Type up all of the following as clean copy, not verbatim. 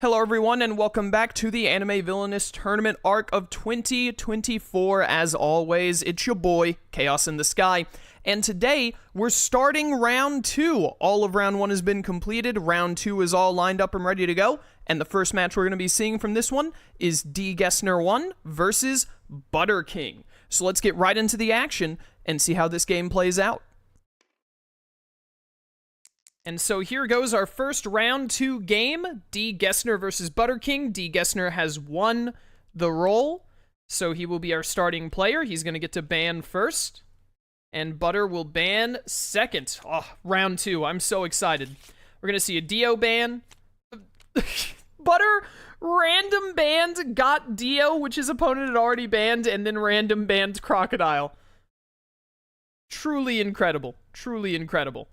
Hello everyone and welcome back to the Anime Villainous Tournament arc of 2024. As always, it's your boy, Chaos in the Sky. And today, we're starting round 2. All of round 1 has been completed, round 2 is all lined up and ready to go. And the first match we're going to be seeing from this one is Dgessner1 versus ButTeRkiNG. So let's get right into the action and see how this game plays out. And so here goes our first round 2 game, Dgessner versus ButTeRkiNG. Dgessner has won the role, so he will be our starting player. He's going to get to ban first, and Butter will ban second. Oh, round 2, I'm so excited. We're going to see a Dio ban. Butter random banned, got Dio, which his opponent had already banned, and then random banned Crocodile. Truly incredible. Truly incredible.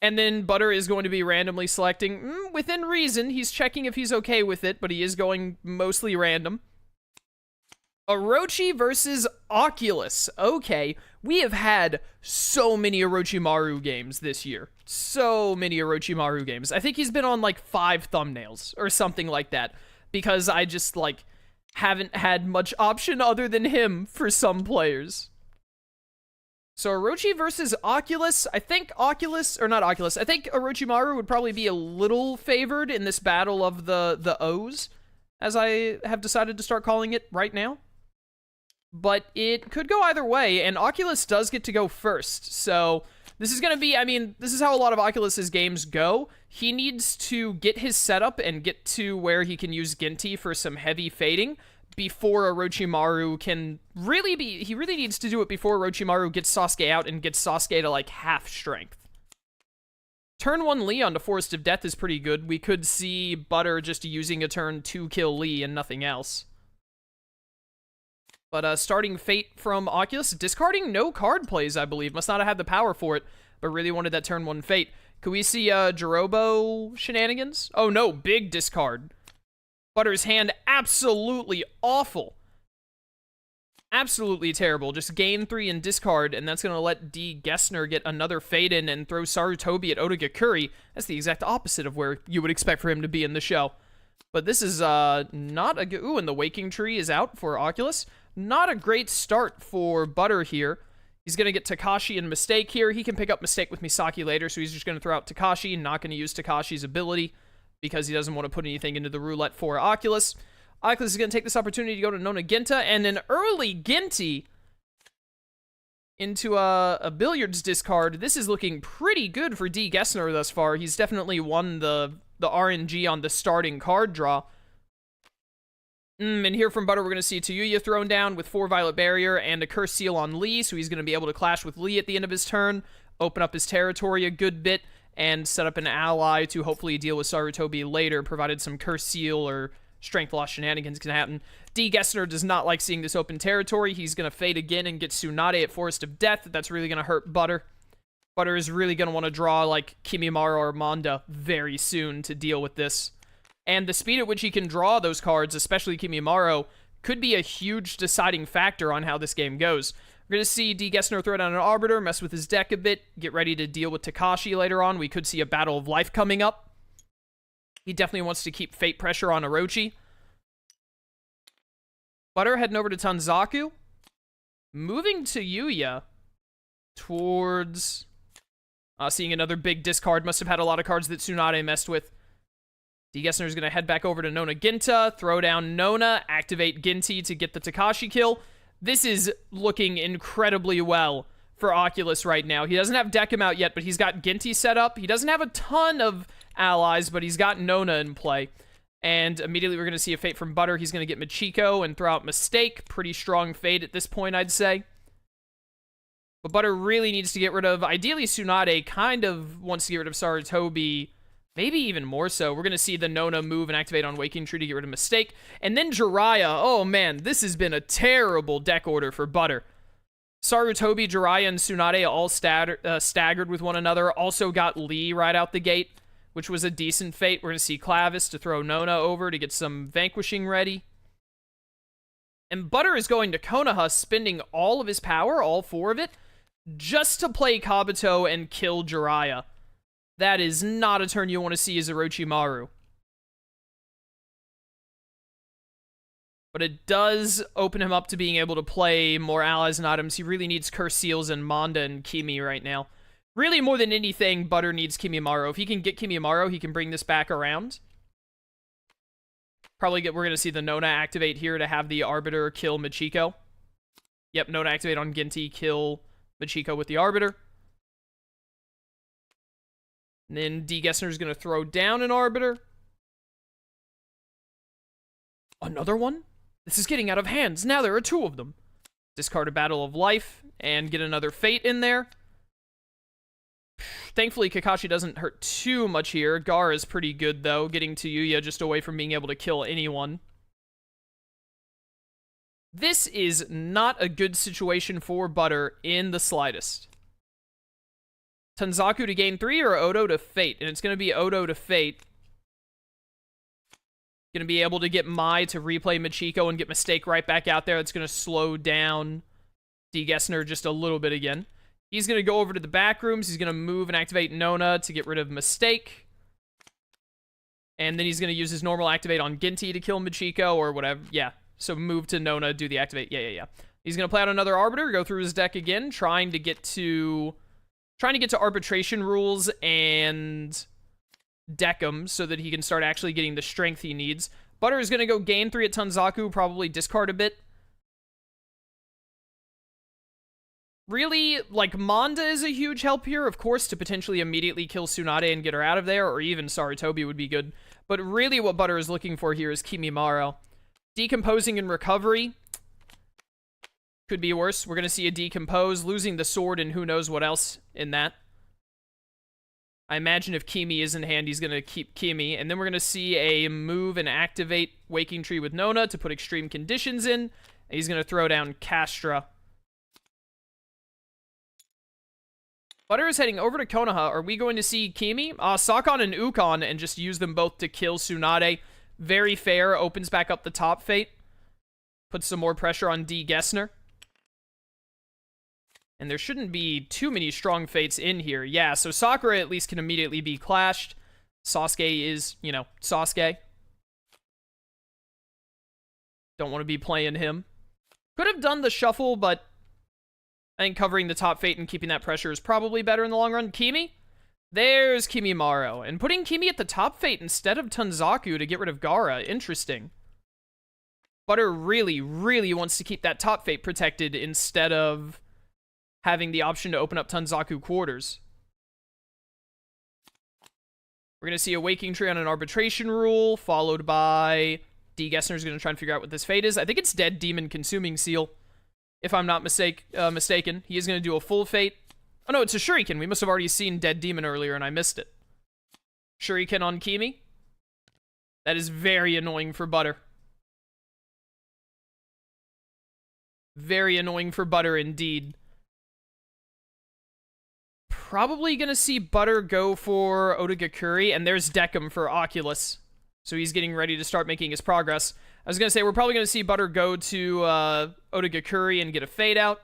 And then Butter is going to be randomly selecting, within reason. He's checking if he's okay with it, but he is going mostly random. Orochi versus Oculus. Okay, we have had so many Orochimaru games this year. So many Orochimaru games. I think he's been on like 5 thumbnails or something like that, because I just like haven't had much option other than him for some players. So Orochi versus Oculus. I think I think Orochimaru would probably be a little favored in this battle of the O's, as I have decided to start calling it right now. But it could go either way, and Oculus does get to go first. So this is going to be, I mean, this is how a lot of Oculus's games go. He needs to get his setup and get to where he can use Ginty for some heavy fading before Orochimaru can really be... He really needs to do it before Orochimaru gets Sasuke out and gets Sasuke to, like, half strength. Turn 1 Lee onto Forest of Death is pretty good. We could see Butter just using a turn to kill Lee and nothing else. But starting Fate from Oculus, discarding no card plays, I believe. Must not have had the power for it, but really wanted that turn 1 Fate. Could we see Jirobo shenanigans? Oh no, big discard. Butter's hand absolutely awful. Absolutely terrible. Just gain 3 and discard, and that's going to let Dgessner get another fade in and throw Sarutobi at Dgekuri. That's the exact opposite of where you would expect for him to be in the show. But this is not a good... Ooh, and the Waking Tree is out for Oculus. Not a great start for Butter here. He's going to get Takashi and Mistake here. He can pick up Mistake with Misaki later, so he's just going to throw out Takashi, not going to use Takashi's ability, because he doesn't want to put anything into the roulette for Oculus. Oculus is going to take this opportunity to go to Nona Ginta, and an early Ginty into a Billiards discard. This is looking pretty good for Dgessner thus far. He's definitely won the RNG on the starting card draw. And here from Butter, we're going to see Tayuya thrown down with 4 Violet Barrier and a Curse Seal on Lee, so he's going to be able to clash with Lee at the end of his turn, open up his territory a good bit, and set up an ally to hopefully deal with Sarutobi later, provided some Curse Seal or Strength Loss shenanigans can happen. Dgessner does not like seeing this open territory. He's going to fade again and get Tsunade at Forest of Death. That's really going to hurt Butter. Butter is really going to want to draw, like, Kimimaro or Manda very soon to deal with this. And the speed at which he can draw those cards, especially Kimimaro, could be a huge deciding factor on how this game goes. We're going to see Dgessner throw down an Arbiter, mess with his deck a bit, get ready to deal with Takashi later on. We could see a Battle of Life coming up. He definitely wants to keep fate pressure on Orochi. Butter heading over to Tanzaku. Moving to Yuya towards... seeing another big discard. Must have had a lot of cards that Tsunade messed with. Dgessner is going to head back over to Nona Ginta, throw down Nona, activate Ginty to get the Takashi kill. This is looking incredibly well for Oculus right now. He doesn't have Decim out yet, but he's got Ginty set up. He doesn't have a ton of allies, but he's got Nona in play. And immediately we're going to see a Fate from Butter. He's going to get Michiko and throw out Mistake. Pretty strong fate at this point, I'd say. But Butter really needs to get rid of... Ideally, Tsunade kind of wants to get rid of Sarutobi. Maybe even more so. We're going to see the Nona move and activate on Waking Tree to get rid of Mistake. And then Jiraiya. Oh, man. This has been a terrible deck order for Butter. Sarutobi, Jiraiya, and Tsunade all staggered with one another. Also got Lee right out the gate, which was a decent fate. We're going to see Clavis to throw Nona over to get some Vanquishing ready. And Butter is going to Konoha, spending all of his power, all 4 of it, just to play Kabuto and kill Jiraiya. That is not a turn you want to see as Orochimaru. But it does open him up to being able to play more allies and items. He really needs Curse Seals and Manda and Kimi right now. Really, more than anything, Butter needs Kimimaro. If he can get Kimimaro, he can bring this back around. We're going to see the Nona activate here to have the Arbiter kill Machiko. Yep, Nona activate on Ginty, kill Machiko with the Arbiter. And then Dgessner is going to throw down an Arbiter. Another one? This is getting out of hands. Now there are two of them. Discard a Battle of Life and get another Fate in there. Thankfully, Kakashi doesn't hurt too much here. Gar is pretty good, though, getting to Yuya just away from being able to kill anyone. This is not a good situation for Butter in the slightest. Tanzaku to gain 3 or Odo to Fate? And it's going to be Odo to Fate. Going to be able to get Mai to replay Machiko and get Mistake right back out there. That's going to slow down Dgessner just a little bit again. He's going to go over to the back rooms. He's going to move and activate Nona to get rid of Mistake. And then he's going to use his normal activate on Ginty to kill Machiko or whatever. Yeah, so move to Nona, do the activate. Yeah. He's going to play out another Arbiter, go through his deck again, trying to get to arbitration rules and deck him so that he can start actually getting the strength he needs. Butter is going to go gain 3 at Tanzaku, probably discard a bit. Really, like, Manda is a huge help here, of course, to potentially immediately kill Tsunade and get her out of there, or even Sarutobi would be good. But really what Butter is looking for here is Kimimaro. Decomposing and recovery could be worse. We're going to see a decompose, losing the sword, and who knows what else in that. I imagine if Kimi is in hand, he's going to keep Kimi. And then we're going to see a move and activate Waking Tree with Nona to put extreme conditions in. And he's going to throw down Castra. Butter is heading over to Konoha. Are we going to see Kimi? Sakon and Ukon and just use them both to kill Tsunade. Very fair. Opens back up the top Fate. Puts some more pressure on Dgessner. And there shouldn't be too many strong Fates in here. Yeah, so Sakura at least can immediately be clashed. Sasuke is, Sasuke. Don't want to be playing him. Could have done the shuffle, but I think covering the top Fate and keeping that pressure is probably better in the long run. Kimi? There's Kimimaro. And putting Kimi at the top Fate instead of Tanzaku to get rid of Gaara. Interesting. Butter really, really wants to keep that top Fate protected instead of having the option to open up Tanzaku quarters. We're going to see a Waking Tree on an arbitration rule, followed by Dgessner is going to try and figure out what this Fate is. I think it's Dead Demon Consuming Seal, if I'm not mistaken. He is going to do a full Fate. Oh no, it's a Shuriken. We must have already seen Dead Demon earlier and I missed it. Shuriken on Kimi. That is very annoying for Butter. Very annoying for Butter indeed. Probably gonna see Butter go for Odagakuri, and there's Deckham for Oculus. So he's getting ready to start making his progress. I was gonna say, we're probably gonna see Butter go to Odagakuri and get a Fate out.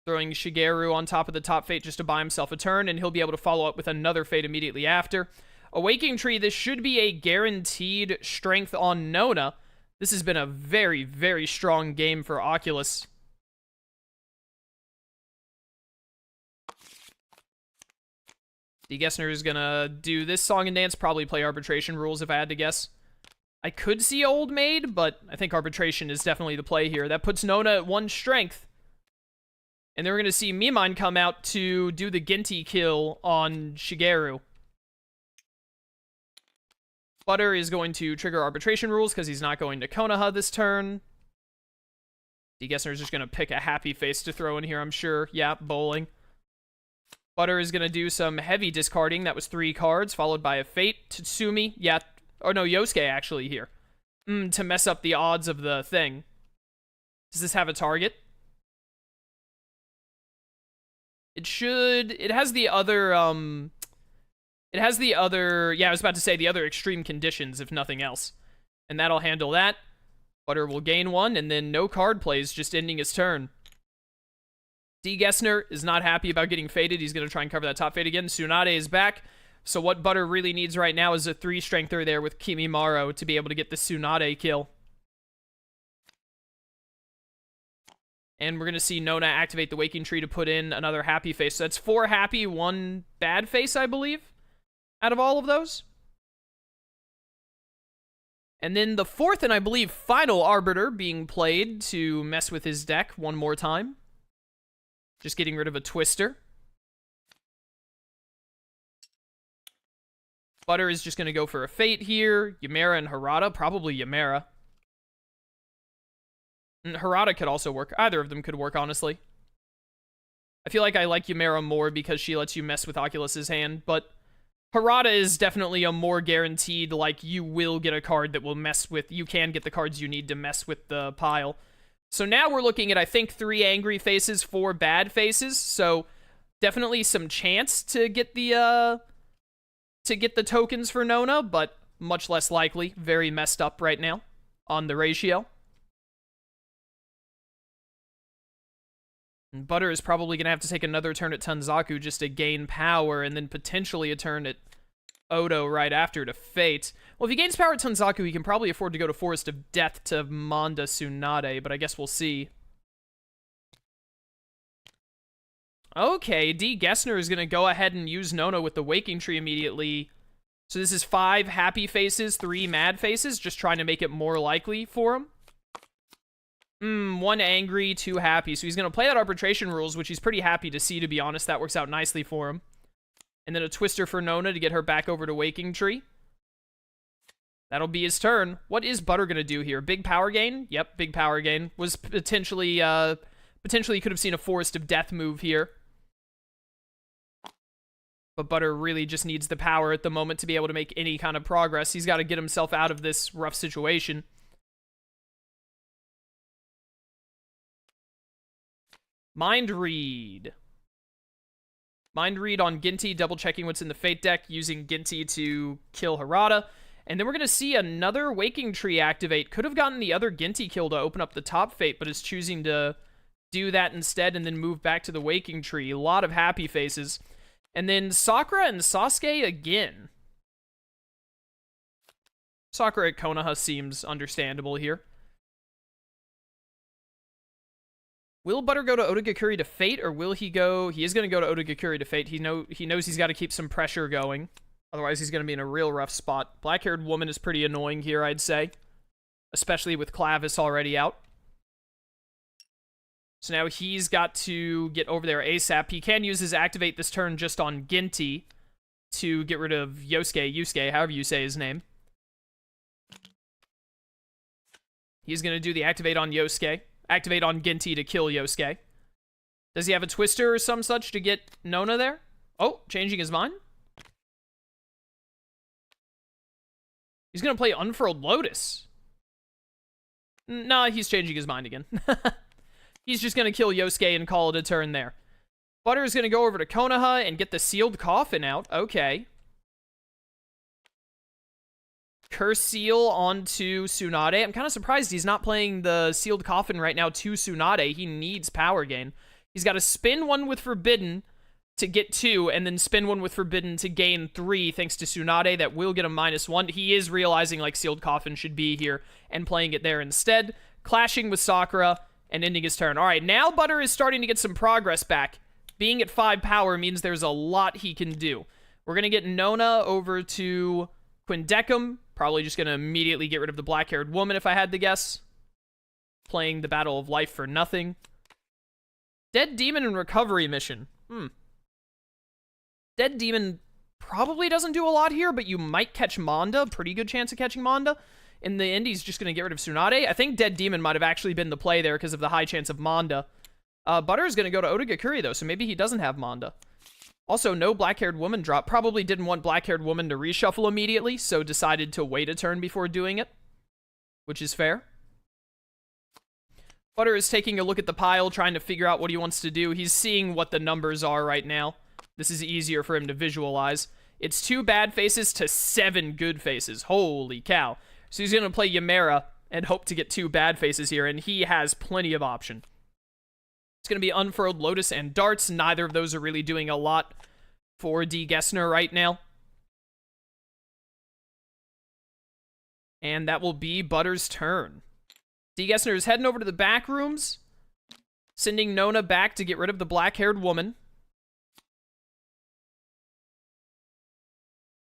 Throwing Shigeru on top of the top Fate just to buy himself a turn, and he'll be able to follow up with another Fate immediately after. A Waking Tree, this should be a guaranteed strength on Nona. This has been a very, very strong game for Oculus. Dgessner is gonna do this song and dance, probably play arbitration rules if I had to guess. I could see Old Maid, but I think arbitration is definitely the play here. That puts Nona at 1 strength. And then we're gonna see Mimine come out to do the Ginty kill on Shigeru. Butter is going to trigger arbitration rules because he's not going to Konoha this turn. Dgessner is just gonna pick a happy face to throw in here, I'm sure. Yeah, bowling. Butter is going to do some heavy discarding. That was 3 cards, followed by a Fate. Tatsumi, yeah. Oh, no, Yosuke, actually, here. To mess up the odds of the thing. Does this have a target? It should... It has the other, It has the other... Yeah, I was about to say the other extreme conditions, if nothing else. And that'll handle that. Butter will gain 1, and then no card plays, just ending his turn. Dgessner is not happy about getting Fated. He's going to try and cover that top Fate again. Tsunade is back. So what Butter really needs right now is a 3-strengther there with Kimimaro to be able to get the Tsunade kill. And we're going to see Nona activate the Waking Tree to put in another happy face. So that's 4 happy, 1 bad face, I believe, out of all of those. And then the 4th and I believe final Arbiter being played to mess with his deck one more time. Just getting rid of a Twister. Butter is just going to go for a Fate here. Ymera and Harada, probably Ymera. And Harada could also work. Either of them could work, honestly. I feel like I like Ymera more because she lets you mess with Oculus's hand, but Harada is definitely a more guaranteed, like, you will get a card that will mess with, you can get the cards you need to mess with the pile. So now we're looking at, I think, 3 angry faces, 4 bad faces, so definitely some chance to get the tokens for Nona, but much less likely. Very messed up right now on the ratio. And Butter is probably going to have to take another turn at Tanzaku just to gain power, and then potentially a turn at Odo right after to Fate. Well, if he gains power at Tanzaku, he can probably afford to go to Forest of Death to Manda Tsunade, but I guess we'll see. Okay, Dgessner is going to go ahead and use Nona with the Waking Tree immediately. So this is 5 happy faces, 3 mad faces, just trying to make it more likely for him. 1 angry, 2 happy. So he's going to play that Arbitration Rules, which he's pretty happy to see, to be honest. That works out nicely for him. And then a Twister for Nona to get her back over to Waking Tree. That'll be his turn. What is Butter going to do here? Big power gain? Yep, big power gain. Was potentially you could have seen a Forest of Death move here. But Butter really just needs the power at the moment to be able to make any kind of progress. He's got to get himself out of this rough situation. Mind Read. Mind Read on Ginty, double checking what's in the Fate deck, using Ginty to kill Harada. And then we're going to see another Waking Tree activate. Could have gotten the other Ginty kill to open up the top Fate, but is choosing to do that instead and then move back to the Waking Tree. A lot of happy faces. And then Sakura and Sasuke again. Sakura at Konoha seems understandable here. Will Butter go to Odagakure to Fate, or will he go... He is going to go to Odagakure to Fate. He knows he's got to keep some pressure going. Otherwise, he's going to be in a real rough spot. Black-haired woman is pretty annoying here, I'd say. Especially with Clavis already out. So now he's got to get over there ASAP. He can use his Activate this turn just on Ginty to get rid of Yusuke, however you say his name. He's going to do the Activate on Yosuke. Activate on Ginty to kill Yosuke. Does he have a Twister or some such to get Nona there? Oh, changing his mind? He's going to play Unfurled Lotus. Nah, he's changing his mind again. He's just going to kill Yosuke and call it a turn there. Butter is going to go over to Konoha and get the Sealed Coffin out. Okay. Curse Seal onto Tsunade. I'm kind of surprised he's not playing the Sealed Coffin right now to Tsunade. He needs power gain. He's got to spin 1 with Forbidden to get 2, and then spin 1 with Forbidden to gain 3, thanks to Tsunade. That will get him -1. He is realizing, like, Sealed Coffin should be here, and playing it there instead. Clashing with Sakura, and ending his turn. Alright, now Butter is starting to get some progress back. Being at 5 power means there's a lot he can do. We're going to get Nona over to Quindecum. Probably just going to immediately get rid of the black-haired woman, if I had to guess. Playing the Battle of Life for nothing. Dead Demon and Recovery Mission. Dead Demon probably doesn't do a lot here, but you might catch Manda. Pretty good chance of catching Manda. In the end, he's just going to get rid of Tsunade. I think Dead Demon might have actually been the play there because of the high chance of Manda. Butter is going to go to Odagakure, though, so maybe he doesn't have Manda. Also, no black-haired woman drop. Probably didn't want black-haired woman to reshuffle immediately, so decided to wait a turn before doing it, which is fair. Butter is taking a look at the pile, trying to figure out what he wants to do. He's seeing what the numbers are right now. This is easier for him to visualize. It's 2 bad faces to 7 good faces. Holy cow. So he's going to play Ymera and hope to get 2 bad faces here, and he has plenty of option. It's going to be Unfurled Lotus and Darts. Neither of those are really doing a lot for Dgessner right now. And that will be Butter's turn. Dgessner is heading over to the back rooms. Sending Nona back to get rid of the black-haired woman.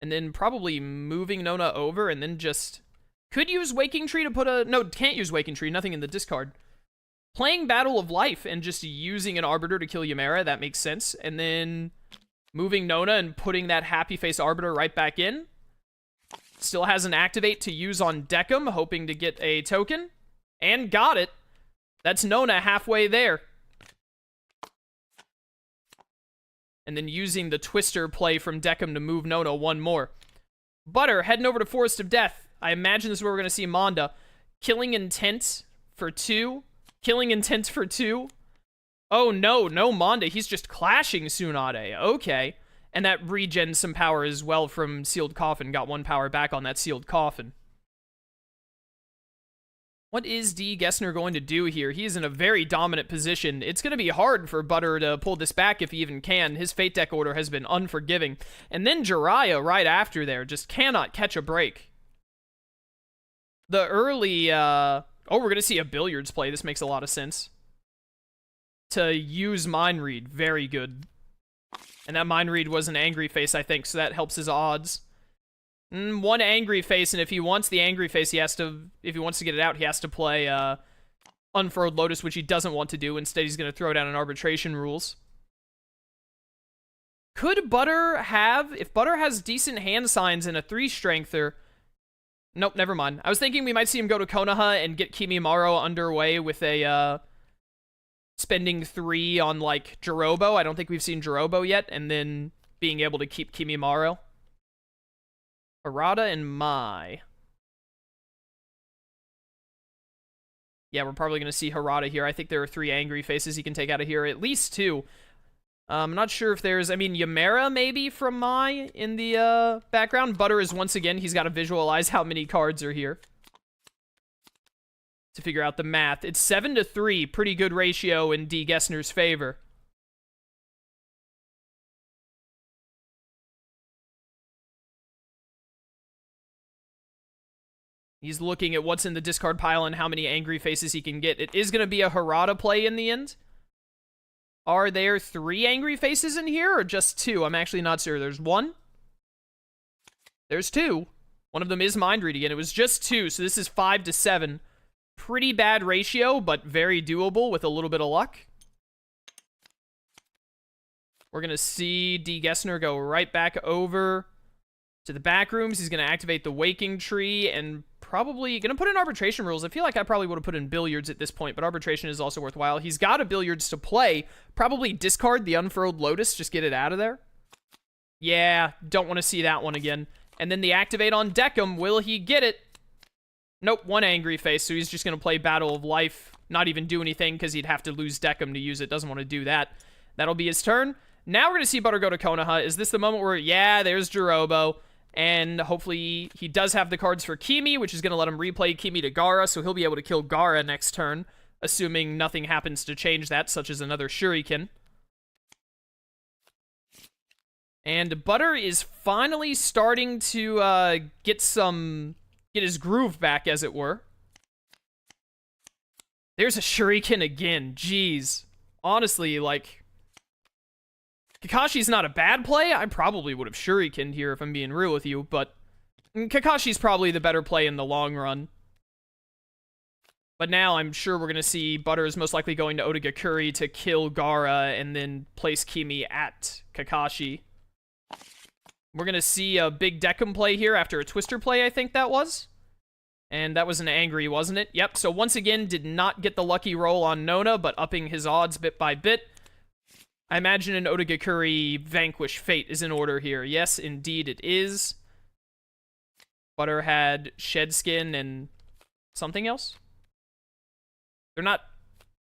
And then probably moving Nona over and then just... Could use Waking Tree to put a... No, can't use Waking Tree. Nothing in the discard. Playing Battle of Life and just using an Arbiter to kill Ymera. That makes sense. And then moving Nona and putting that Happy Face Arbiter right back in. Still has an Activate to use on Deckham, hoping to get a token. And got it. That's Nona halfway there. And then using the Twister play from Deckham to move Nona one more. Butter heading over to Forest of Death. I imagine this is where we're going to see Manda. Killing Intent for 2. Killing Intent for 2. Oh no, no Manda. He's just clashing Tsunade. Okay. And that regens some power as well from Sealed Coffin. Got 1 power back on that Sealed Coffin. What is Dgessner going to do here? He is in a very dominant position. It's going to be hard for Butter to pull this back if he even can. His Fate Deck order has been unforgiving. And then Jiraiya right after there just cannot catch a break. The early, oh, we're going to see a Billiards play. This makes a lot of sense. To use Mind Read. Very good. And that Mind Read was an Angry Face, I think, so that helps his odds. 1 Angry Face, and if he wants the Angry Face, he has to, if he wants to get it out, he has to play Unfurled Lotus, which he doesn't want to do. Instead, he's going to throw down an Arbitration Rules. Could Butter have, if Butter has decent hand signs and a 3-strengther, nope, never mind. I was thinking we might see him go to Konoha and get Kimimaro underway with a, spending 3 on, like, Jirobo. I don't think we've seen Jirobo yet, and then being able to keep Kimimaro. Harada and Mai. Yeah, we're probably going to see Harada here. I think there are 3 Angry Faces he can take out of here. At least 2. I'm not sure if there's... I mean, Ymera maybe from Mai in the background. Butter is once again... He's got to visualize how many cards are here to figure out the math. It's 7-3. Pretty good ratio in Dgessner's favor. He's looking at what's in the discard pile and how many Angry Faces he can get. It is going to be a Harada play in the end. Are there 3 Angry Faces in here or just 2? I'm actually not sure. There's 1. There's 2. One of them is Mind Read again. It was just 2, so this is 5-7. Pretty bad ratio, but very doable with a little bit of luck. We're going to see Dgessner go right back over to the back rooms. He's going to activate the Waking Tree and probably going to put in Arbitration Rules. I feel like I probably would have put in Billiards at this point, but Arbitration is also worthwhile. He's got a Billiards to play. Probably discard the Unfurled Lotus, just get it out of there. Yeah, don't want to see that one again. And then the Activate on Deckham. Will he get it? Nope, 1 Angry Face, so he's just going to play Battle of Life. Not even do anything, because he'd have to lose Deckham to use it. Doesn't want to do that. That'll be his turn. Now we're going to see Butter go to Konoha. Is this the moment where, yeah, there's Jirobo. And hopefully he does have the cards for Kimi, which is going to let him replay Kimi to Gaara, so he'll be able to kill Gaara next turn, assuming nothing happens to change that, such as another Shuriken. And Butter is finally starting to get his groove back, as it were. There's a Shuriken again. Jeez. Honestly, like... Kakashi's not a bad play. I probably would have Shurikened here if I'm being real with you, but Kakashi's probably the better play in the long run. But now I'm sure we're going to see Butter is most likely going to Dgessner1 to kill Gaara and then place Kimi at Kakashi. We're going to see a big Deckham play here after a Twister play, I think that was. And that was an Angry, wasn't it? Yep, so once again, did not get the lucky roll on Nona, but upping his odds bit by bit. I imagine an Dgessner1 Vanquish Fate is in order here. Yes, indeed it is. Butter had Shedskin and something else? They're not...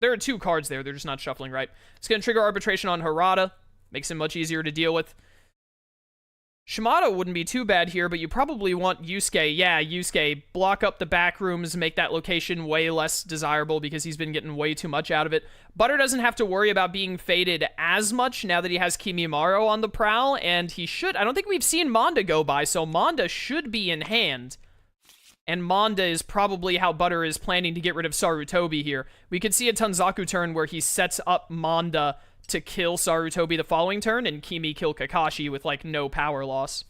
There are 2 cards there, they're just not shuffling right. It's going to trigger Arbitration on Harada. Makes him much easier to deal with. Shimada wouldn't be too bad here, but you probably want Yusuke. Yeah, Yusuke. Block up the back rooms, make that location way less desirable because he's been getting way too much out of it. Butter doesn't have to worry about being faded as much now that he has Kimimaro on the prowl, and he should... I don't think we've seen Manda go by, so Manda should be in hand. And Manda is probably how Butter is planning to get rid of Sarutobi here. We could see a Tanzaku turn where he sets up Manda to kill Sarutobi the following turn, and Kimi kill Kakashi with, like, no power loss.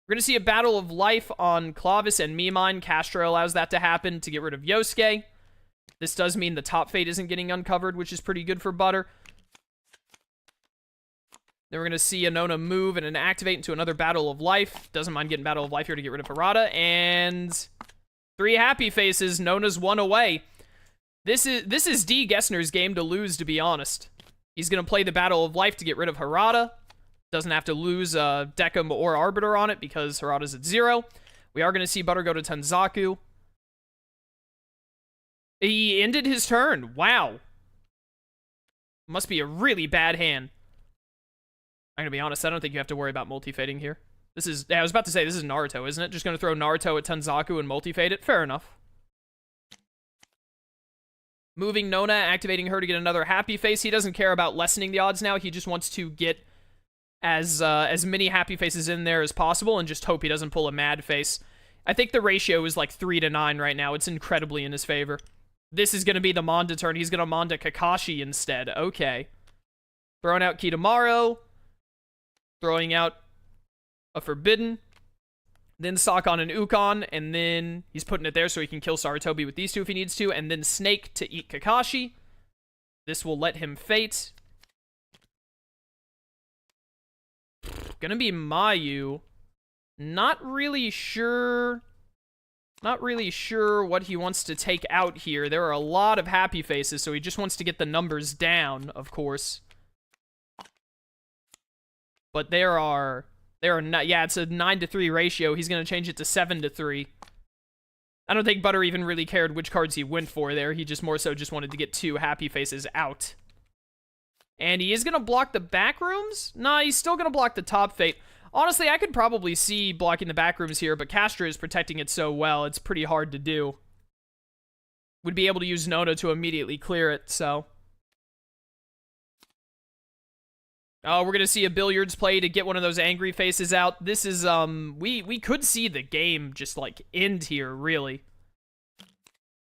We're going to see a Battle of Life on Clavis and Mimine. Castro allows that to happen to get rid of Yosuke. This does mean the top fate isn't getting uncovered, which is pretty good for Butter. Then we're going to see a Nona move and an activate into another Battle of Life. Doesn't mind getting Battle of Life here to get rid of Harada. And 3 happy faces. Nona's 1 away. This is Dgessner's game to lose, to be honest. He's going to play the Battle of Life to get rid of Harada. Doesn't have to lose Decim or Arbiter on it because Harada's at 0. We are going to see Butter go to Tanzaku. He ended his turn. Wow. Must be a really bad hand. I'm going to be honest, I don't think you have to worry about multi-fading here. I was about to say, this is Naruto, isn't it? Just going to throw Naruto at Tanzaku and multi-fade it? Fair enough. Moving Nona, activating her to get another happy face. He doesn't care about lessening the odds now. He just wants to get as many happy faces in there as possible and just hope he doesn't pull a mad face. I think the ratio is like 3-9 right now. It's incredibly in his favor. This is going to be the Manda turn. He's going to Manda Kakashi instead. Okay. Throwing out Kitamaro. Throwing out a Forbidden. Then Sakon and Ukon. And then he's putting it there so he can kill Sarutobi with these two if he needs to. And then Snake to eat Kakashi. This will let him fate. Gonna be Mayu. Not really sure what he wants to take out here. There are a lot of happy faces, so he just wants to get the numbers down, of course. But there are not, yeah, it's a 9-3 ratio. He's going to change it to 7-3. I don't think Butter even really cared which cards he went for there. He just more so just wanted to get 2 happy faces out. And he is going to block the back rooms? Nah, he's still going to block the top fate. Honestly, I could probably see blocking the back rooms here, but Castro is protecting it so well, it's pretty hard to do. Would be able to use Nona to immediately clear it, so. Oh, we're going to see a billiards play to get one of those angry faces out. This is, we could see the game just, like, end here, really.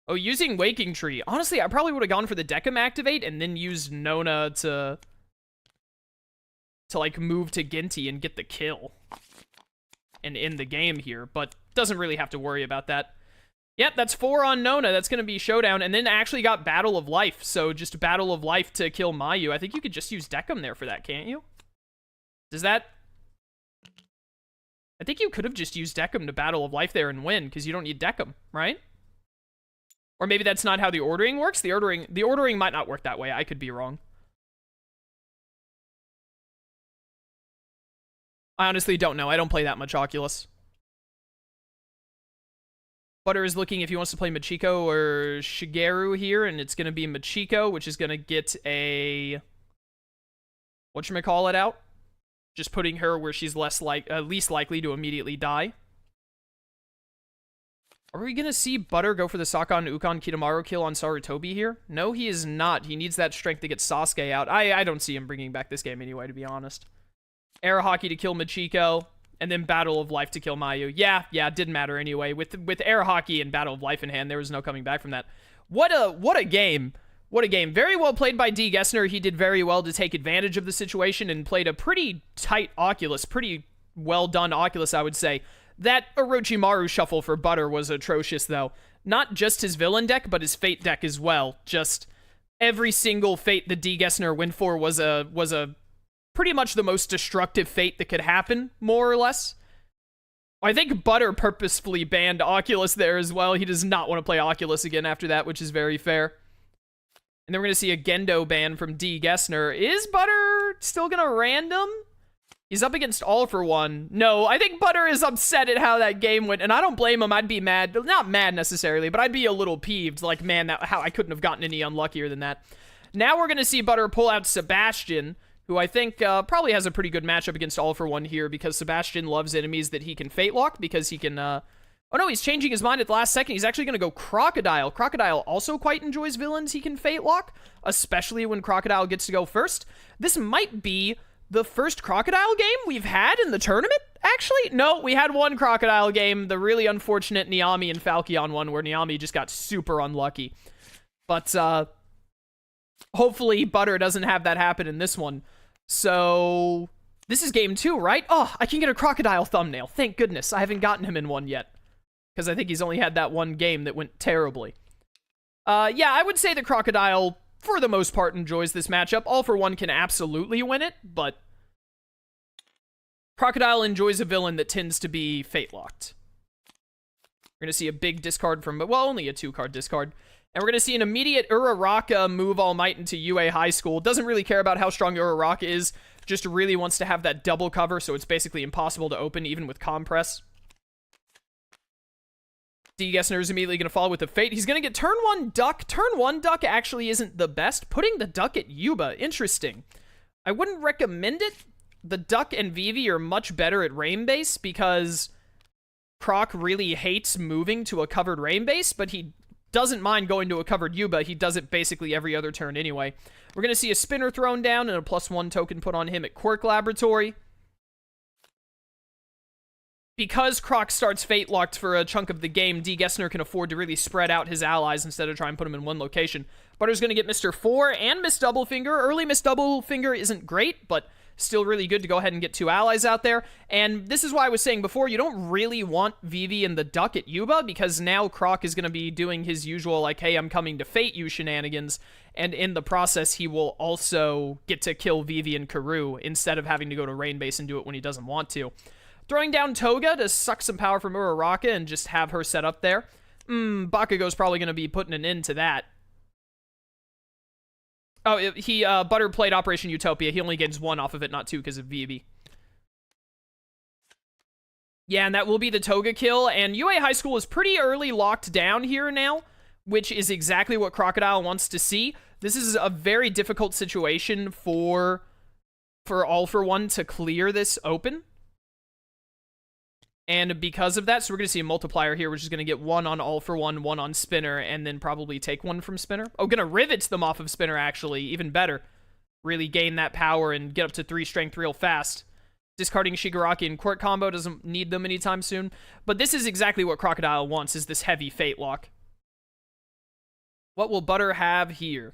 Oh, using Waking Tree. Honestly, I probably would have gone for the Decim activate and then used Nona to like, move to Ginty and get the kill. And end the game here, but doesn't really have to worry about that. Yep, that's 4 on Nona. That's going to be Showdown. And then actually got Battle of Life. So just Battle of Life to kill Mayu. I think you could just use Decim there for that, can't you? Does that... I think you could have just used Decim to Battle of Life there and win, because you don't need Decim, right? Or maybe that's not how the ordering works. The ordering might not work that way. I could be wrong. I honestly don't know. I don't play that much Oculus. Butter is looking if he wants to play Machiko or Shigeru here, and it's going to be Machiko, which is going to get a... whatchamacallit out? Just putting her where she's least likely to immediately die. Are we going to see Butter go for the Sakon Ukon Kitamaro kill on Sarutobi here? No, he is not. He needs that strength to get Sasuke out. I don't see him bringing back this game anyway, to be honest. Air Hockey to kill Machiko, and then Battle of Life to kill Mayu. Yeah, it didn't matter anyway. With Air Hockey and Battle of Life in hand, there was no coming back from that. What a game. What a game. Very well played by Dgessner. He did very well to take advantage of the situation and played a pretty tight Oculus. Pretty well done Oculus, I would say. That Orochimaru shuffle for Butter was atrocious, though. Not just his villain deck, but his Fate deck as well. Just every single Fate that Dgessner went for was a pretty much the most destructive Fate that could happen, more or less. I think Butter purposefully banned Oculus there as well. He does not want to play Oculus again after that, which is very fair. And then we're going to see a Gendo ban from Dgessner. Is Butter still going to random? He's up against All for One. No, I think Butter is upset at how that game went, and I don't blame him. I'd be mad. Not mad necessarily, but I'd be a little peeved. Like, man, how I couldn't have gotten any unluckier than that. Now we're going to see Butter pull out Sebastian, who I think probably has a pretty good matchup against All for One here, because Sebastian loves enemies that he can Fate Lock, because he can... oh no, he's changing his mind at the last second. He's actually going to go Crocodile. Crocodile also quite enjoys villains he can Fate Lock, especially when Crocodile gets to go first. This might be the first Crocodile game we've had in the tournament, Actually, no, we had one Crocodile game, the really unfortunate Niami and Falchion one, where Niami just got super unlucky. But, hopefully Butter doesn't have that happen in this one. So, this is game 2, right? Oh, I can get a Crocodile thumbnail. Thank goodness. I haven't gotten him in one yet. Because I think he's only had that one game that went terribly. Yeah, I would say the Crocodile, for the most part, enjoys this matchup. All for One can absolutely win it, but Crocodile enjoys a villain that tends to be fate-locked. We're going to see a big discard from, well, only a 2-card discard. And we're going to see an immediate Uraraka move All Might into UA High School. Doesn't really care about how strong Uraraka is, just really wants to have that double cover, so it's basically impossible to open, even with Compress. Dgessner is immediately going to follow with the Fate. He's going to get turn 1 Duck. Turn 1 Duck actually isn't the best. Putting the Duck at Yuba, interesting. I wouldn't recommend it. The Duck and Vivi are much better at Rain Base because Croc really hates moving to a covered Rain Base, but he doesn't mind going to a covered Yuba. He does it basically every other turn anyway. We're going to see a Spinner thrown down and a +1 token put on him at Quirk Laboratory. Because Croc starts Fate Locked for a chunk of the game, Dgessner can afford to really spread out his allies instead of trying to put them in one location. Butter's going to get Mr. 4 and Miss Doublefinger. Early Miss Doublefinger isn't great, but still really good to go ahead and get 2 allies out there. And this is why I was saying before, you don't really want Vivi and the Duck at Yuba, because now Croc is going to be doing his usual, like, hey, I'm coming to Fate you shenanigans, and in the process, he will also get to kill Vivi and Karoo instead of having to go to Rain Base and do it when he doesn't want to. Throwing down Toga to suck some power from Uraraka and just have her set up there. Bakugo's probably going to be putting an end to that. Oh, Butter played Operation Utopia. He only gains 1 off of it, not 2 because of Vivi. Yeah, and that will be the Toga kill. And UA High School is pretty early locked down here now, which is exactly what Crocodile wants to see. This is a very difficult situation for All for One to clear this open. And because of that, so we're going to see a multiplier here, which is going to get 1 on All for One, 1 on Spinner, and then probably take 1 from Spinner. Oh, going to Rivets them off of Spinner, actually. Even better. Really gain that power and get up to 3 strength real fast. Discarding Shigaraki and Quirk combo, doesn't need them anytime soon. But this is exactly what Crocodile wants, is this heavy Fate Lock. What will Butter have here?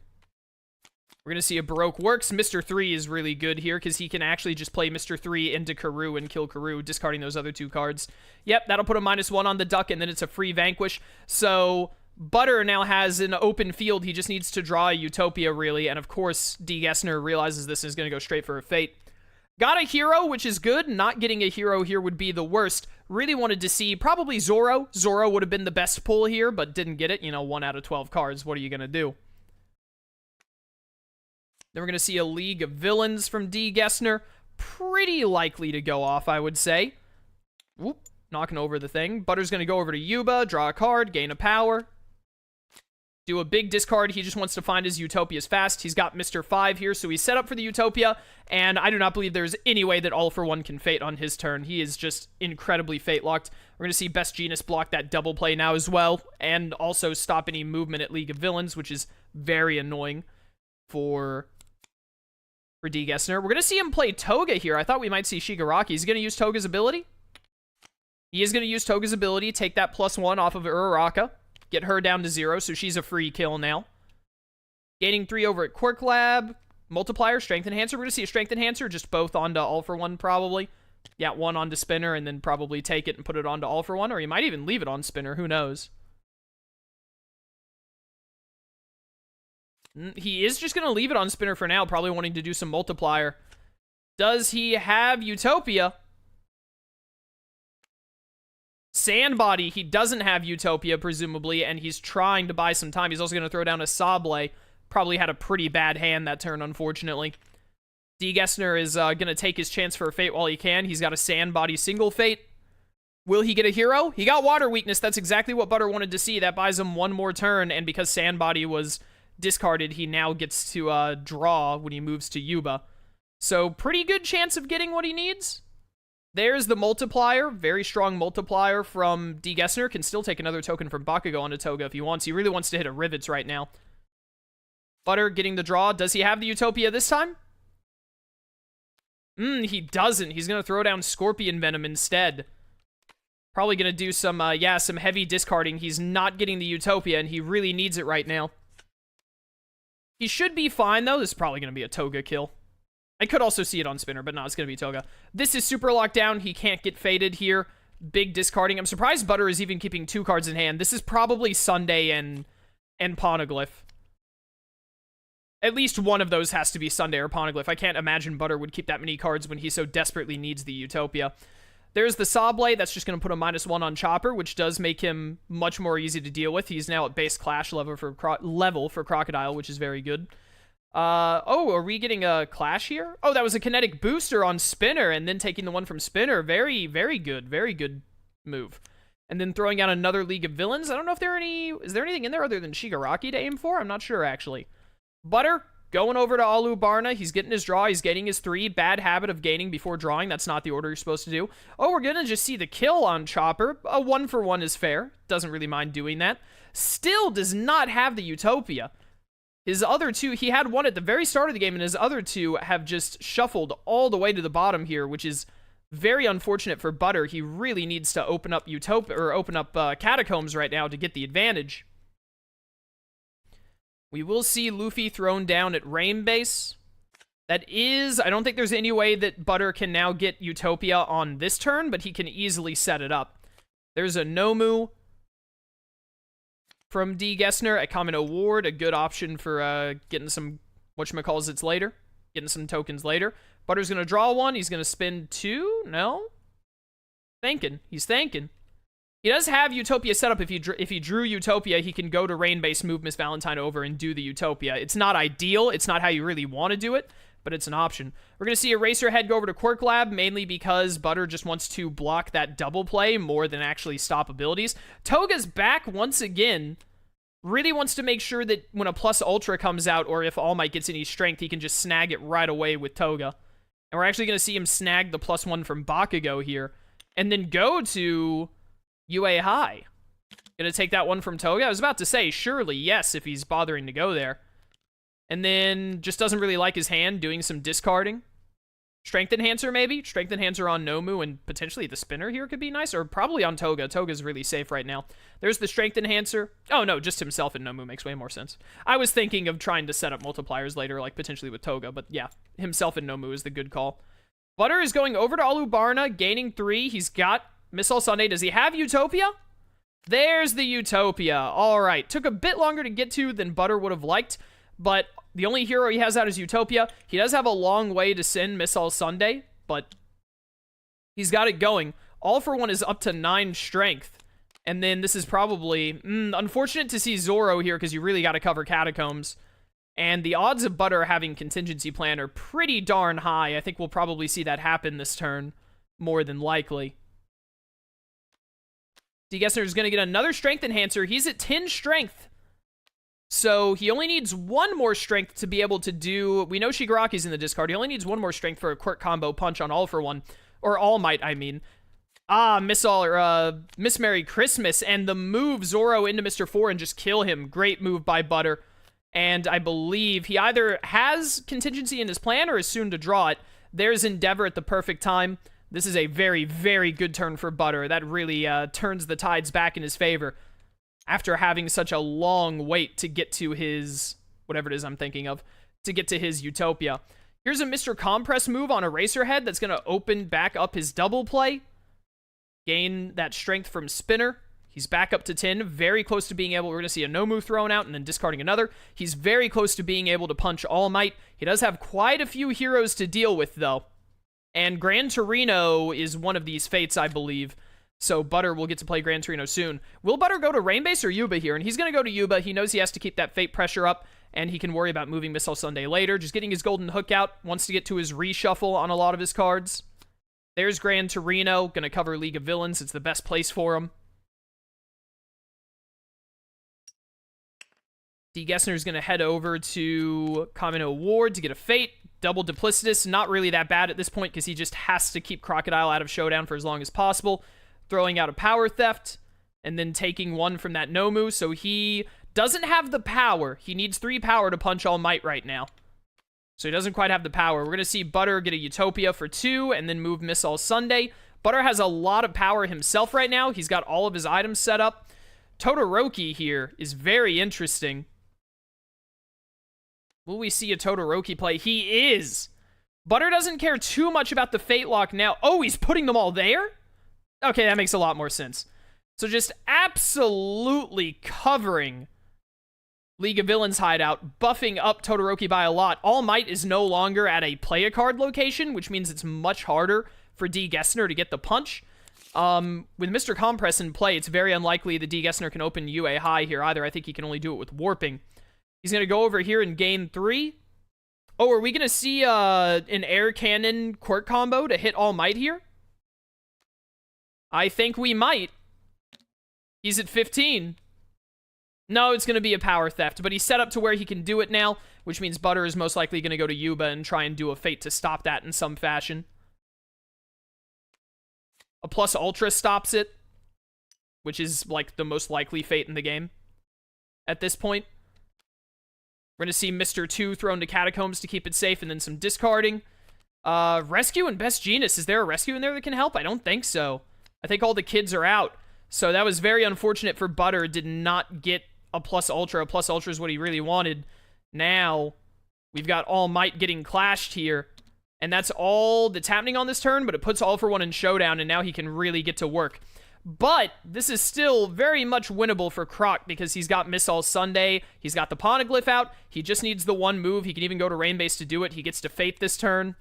We're going to see a Baroque Works. Mr. 3 is really good here because he can actually just play Mr. 3 into Karoo and kill Karoo, discarding those other 2 cards. Yep, that'll put a -1 on the Duck, and then it's a free Vanquish. So Butter now has an open field. He just needs to draw a Utopia, really, and of course, Dgessner realizes this is going to go straight for a Fate. Got a hero, which is good. Not getting a hero here would be the worst. Really wanted to see probably Zoro. Zoro would have been the best pull here, but didn't get it. 1 out of 12 cards. What are you going to do? Then we're going to see a League of Villains from Dgessner. Pretty likely to go off, I would say. Whoop, knocking over the thing. Butter's going to go over to Yuba, draw a card, gain a power. Do a big discard. He just wants to find his Utopias fast. He's got Mr. 5 here, so he's set up for the Utopia, and I do not believe there's any way that All for One can Fate on his turn. He is just incredibly Fate-locked. We're going to see Best Genius block that double play now as well, and also stop any movement at League of Villains, which is very annoying for Dgessner. We're going to see him play Toga here. I thought we might see Shigaraki. He's going to use Toga's ability. He is going to use Toga's ability, take that +1 off of Uraraka, get her down to 0, so she's a free kill now. Gaining 3 over at Quirk Lab. Multiplier, Strength Enhancer. We're going to see a Strength Enhancer, just both onto All for One, probably. Yeah, 1 onto Spinner, and then probably take it and put it onto All for One, or he might even leave it on Spinner. Who knows? He is just going to leave it on Spinner for now, probably wanting to do some multiplier. Does he have Utopia? Sandbody, he doesn't have Utopia, presumably, and he's trying to buy some time. He's also going to throw down a Sable. Probably had a pretty bad hand that turn, unfortunately. Dgessner is going to take his chance for a Fate while he can. He's got a Sandbody single Fate. Will he get a hero? He got Water Weakness. That's exactly what Butter wanted to see. That buys him 1 more turn, and because Sandbody was discarded, he now gets to draw when he moves to Yuba. So pretty good chance of getting what he needs. There's the multiplier. Very strong multiplier from Dgessner. Can still take another token from Bakugo onto Toga if he wants. He really wants to hit a Rivets right now. Butter getting the draw. Does he have the Utopia this time? He doesn't. He's going to throw down Scorpion Venom instead. Probably going to do some, some heavy discarding. He's not getting the Utopia, and he really needs it right now. He should be fine, though. This is probably going to be a Toga kill. I could also see it on Spinner, but no, it's going to be Toga. This is super locked down. He can't get faded here. Big discarding. I'm surprised Butter is even keeping 2 cards in hand. This is probably Sunday and Poneglyph. At least one of those has to be Sunday or Poneglyph. I can't imagine Butter would keep that many cards when he so desperately needs the Utopia. There's the Saw Blade. That's just going to put a -1 on Chopper, which does make him much more easy to deal with. He's now at base Clash level for Crocodile, which is very good. Oh, are we getting a Clash here? Oh, that was a kinetic booster on Spinner, and then taking the one from Spinner. Very, very good. Very good move. And then throwing out another League of Villains. I don't know if is there anything in there other than Shigaraki to aim for? I'm not sure, actually. Butter, going over to Alubarna. He's getting his draw. He's getting his 3. Bad habit of gaining before drawing. That's not the order you're supposed to do. Oh, we're going to just see the kill on Chopper. A 1-for-1 is fair. Doesn't really mind doing that. Still does not have the Utopia. His other 2, he had 1 at the very start of the game, and his other 2 have just shuffled all the way to the bottom here, which is very unfortunate for Butter. He really needs to open up Catacombs right now to get the advantage. We will see Luffy thrown down at Rain Base. That is, I don't think there's any way that Butter can now get Utopia on this turn, but he can easily set it up. There's a Nomu from Dgessner at Kamino Ward, a good option for getting some whatchamacallits later, getting some tokens later. Butter's going to draw 1. He's going to spend 2. No? Thinking. He's thinking. He does have Utopia set up. If he drew Utopia, he can go to Rain Base, move Miss Valentine over, and do the Utopia. It's not ideal. It's not how you really want to do it, but it's an option. We're going to see Eraserhead go over to Quirk Lab, mainly because Butter just wants to block that double play more than actually stop abilities. Toga's back once again. Really wants to make sure that when a Plus Ultra comes out, or if All Might gets any strength, he can just snag it right away with Toga. And we're actually going to see him snag the +1 from Bakugo here, and then go to UA High. Gonna take that one from Toga. I was about to say, surely, yes, if he's bothering to go there. And then just doesn't really like his hand, doing some discarding. Strength Enhancer, maybe? Strength Enhancer on Nomu, and potentially the Spinner here could be nice, or probably on Toga. Toga's really safe right now. There's the Strength Enhancer. Oh, no, just himself and Nomu makes way more sense. I was thinking of trying to set up multipliers later, like potentially with Toga, but yeah, himself and Nomu is the good call. Butter is going over to Alubarna, gaining 3. He's got Missile Sunday. Does he have Utopia? There's the Utopia. All right. Took a bit longer to get to than Butter would have liked, but the only hero he has out is Utopia. He does have a long way to send Missile Sunday, but he's got it going. All for One is up to 9 strength. And then this is probably unfortunate to see Zoro here because you really got to cover Catacombs. And the odds of Butter having Contingency Plan are pretty darn high. I think we'll probably see that happen this turn, more than likely. Dgessner is going to get another Strength Enhancer. He's at 10 strength. So he only needs 1 more strength to be able to do... We know Shigaraki's in the discard. He only needs 1 more strength for a Quirk combo punch on All for One. Or All Might, I mean. Miss Merry Christmas. And the move Zoro into Mr. 4 and just kill him. Great move by Butter. And I believe he either has contingency in his plan or is soon to draw it. There's Endeavor at the perfect time. This is a very, very good turn for Butter. That really turns the tides back in his favor. After having such a long wait to get to his... whatever it is I'm thinking of. To get to his Utopia. Here's a Mr. Compress move on Eraserhead that's going to open back up his double play. Gain that strength from Spinner. He's back up to 10. Very close to being able... We're going to see a Nomu thrown out and then discarding another. He's very close to being able to punch All Might. He does have quite a few heroes to deal with, though. And Gran Torino is one of these fates, I believe. So Butter will get to play Gran Torino soon. Will Butter go to Rain Base or Yuba here? And he's going to go to Yuba. He knows he has to keep that fate pressure up, and he can worry about moving Missile Sunday later. Just getting his Golden Hook out. Wants to get to his reshuffle on a lot of his cards. There's Gran Torino. Going to cover League of Villains. It's the best place for him. Dgessner is going to head over to Kamino Ward to get a fate. Double Duplicitous, not really that bad at this point because he just has to keep Crocodile out of Showdown for as long as possible. Throwing out a Power Theft, and then taking 1 from that Nomu, so he doesn't have the power. He needs 3 power to punch All Might right now. So he doesn't quite have the power. We're going to see Butter get a Utopia for 2 and then move Missile Sunday. Butter has a lot of power himself right now. He's got all of his items set up. Todoroki here is very interesting. Will we see a Todoroki play? He is. Butter doesn't care too much about the Fate Lock now. Oh, he's putting them all there? Okay, that makes a lot more sense. So just absolutely covering League of Villains hideout, buffing up Todoroki by a lot. All Might is no longer at a play-a-card location, which means it's much harder for Dgessner to get the punch. With Mr. Compress in play, it's very unlikely that Dgessner can open UA high here either. I think he can only do it with warping. He's going to go over here and gain 3. Oh, are we going to see an air cannon quirk combo to hit All Might here? I think we might. He's at 15. No, it's going to be a power theft, but he's set up to where he can do it now, which means Butter is most likely going to go to Yuba and try and do a Fate to stop that in some fashion. A plus Ultra stops it, which is like the most likely Fate in the game at this point. We're going to see Mr. 2 thrown to Catacombs to keep it safe, and then some discarding. Rescue and Best Genius. Is there a rescue in there that can help? I don't think so. I think all the kids are out. So that was very unfortunate for Butter. Did not get a plus Ultra. A plus Ultra is what he really wanted. Now, we've got All Might getting clashed here. And that's all that's happening on this turn, but it puts All for One in Showdown, and now he can really get to work. But this is still very much winnable for Croc because he's got Missile Sunday. He's got the Poneglyph out. He just needs the one move. He can even go to Rain Base to do it. He gets to Fate this turn.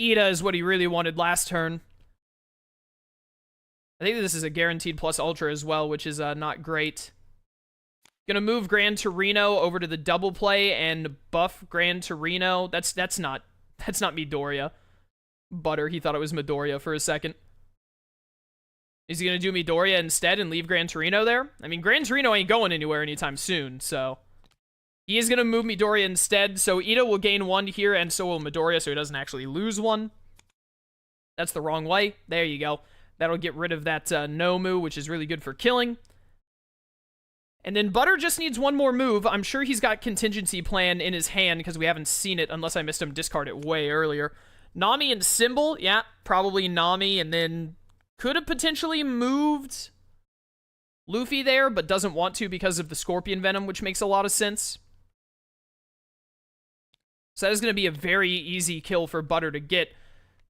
Ida is what he really wanted last turn. I think this is a guaranteed plus Ultra as well, which is not great. Gonna move Gran Torino over to the double play and buff Gran Torino. That's not Midoriya. Butter, he thought it was Midoriya for a second. Is he gonna do Midoriya instead and leave Gran Torino there? I mean, Gran Torino ain't going anywhere anytime soon, so he is gonna move Midoriya instead. So Ida will gain 1 here, and so will Midoriya, so he doesn't actually lose 1. That's the wrong way. There you go. That'll get rid of that Nomu, which is really good for killing. And then Butter just needs 1 more move. I'm sure he's got contingency plan in his hand because we haven't seen it unless I missed him discard it way earlier. Nami and Symbol, yeah, probably Nami, and then could have potentially moved Luffy there, but doesn't want to because of the Scorpion Venom, which makes a lot of sense. So that is going to be a very easy kill for Butter to get.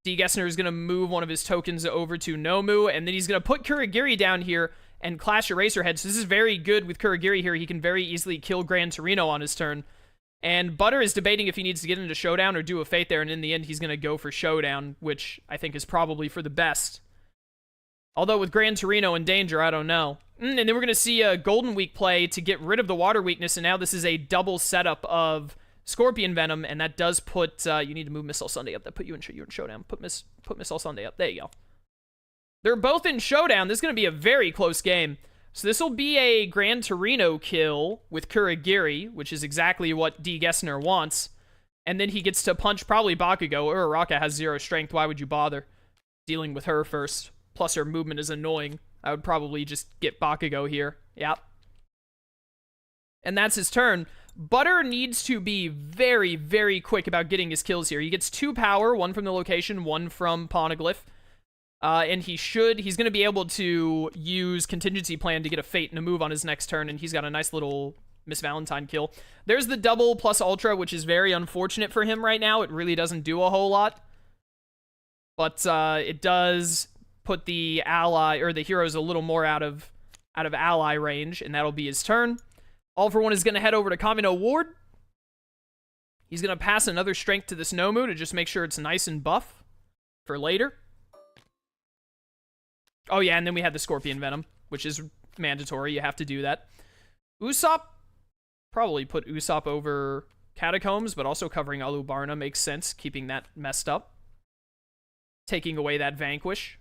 Dgessner is going to move one of his tokens over to Nomu, and then he's going to put Kurogiri down here and Clash Eraserhead. So this is very good with Kurogiri here. He can very easily kill Gran Torino on his turn. And Butter is debating if he needs to get into Showdown or do a Fate there, and in the end, he's going to go for Showdown, which I think is probably for the best. Although with Gran Torino in danger, I don't know. And then we're going to see a Golden Week play to get rid of the water weakness, and now this is a double setup of Scorpion Venom, and that does put, you need to move Missile Sunday up. That put you in Showdown. Put Missile Sunday up. There you go. They're both in Showdown. This is going to be a very close game. So this will be a Gran Torino kill with Kurogiri, which is exactly what Dgessner wants. And then he gets to punch probably Bakugo. Uraraka has 0 strength. Why would you bother dealing with her first? Plus her movement is annoying. I would probably just get Bakugo here. Yep. And that's his turn. Butter needs to be very, very quick about getting his kills here. He gets 2 power, 1 from the location, 1 from Poneglyph. And he's going to be able to use Contingency Plan to get a Fate and a move on his next turn, and he's got a nice little Miss Valentine kill. There's the double plus Ultra, which is very unfortunate for him right now. It really doesn't do a whole lot. But it does put the ally, or the heroes a little more out of ally range, and that'll be his turn. All for One is going to head over to Kamino Ward. He's going to pass another strength to this Nomu to just make sure it's nice and buff for later. Oh, yeah, and then we had the Scorpion Venom, which is mandatory. You have to do that. Usopp, probably put Usopp over Catacombs, but also covering Alubarna makes sense, keeping that messed up. Taking away that Vanquish.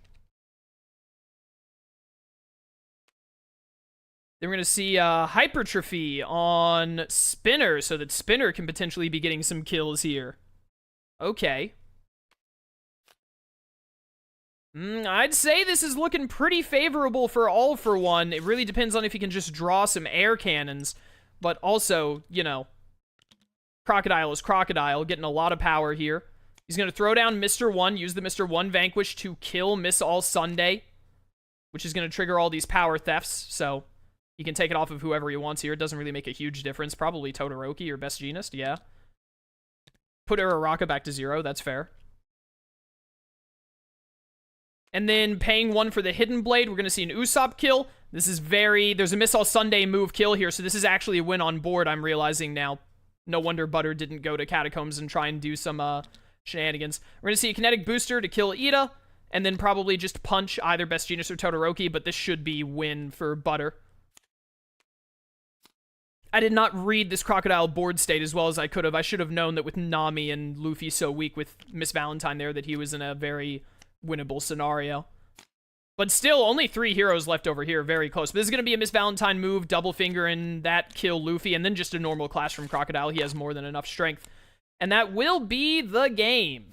Then we're going to see Hypertrophy on Spinner, so that Spinner can potentially be getting some kills here. Okay. I'd say this is looking pretty favorable for All for One. It really depends on if he can just draw some air cannons. But also, you know, Crocodile is Crocodile, getting a lot of power here. He's going to throw down Mr. 1, use the Mr. 1 Vanquish to kill Miss All Sunday, which is going to trigger all these power thefts, so he can take it off of whoever he wants here. It doesn't really make a huge difference. Probably Todoroki or Best Jeanist, yeah. Put Uraraka back to 0, that's fair. And then paying 1 for the Hidden Blade, we're going to see an Usopp kill. This is there's a Miss All Sunday move kill here, so this is actually a win on board, I'm realizing now. No wonder Butter didn't go to Catacombs and try and do some shenanigans. We're going to see a Kinetic Booster to kill Ida, and then probably just punch either Best Jeanist or Todoroki, but this should be win for Butter. I did not read this Crocodile board state as well as I could have. I should have known that with Nami and Luffy so weak with Miss Valentine there that he was in a very winnable scenario. But still, only 3 heroes left over here. Very close. But this is going to be a Miss Valentine move, double finger, and that kill Luffy. And then just a normal clash from Crocodile. He has more than enough strength. And that will be the game.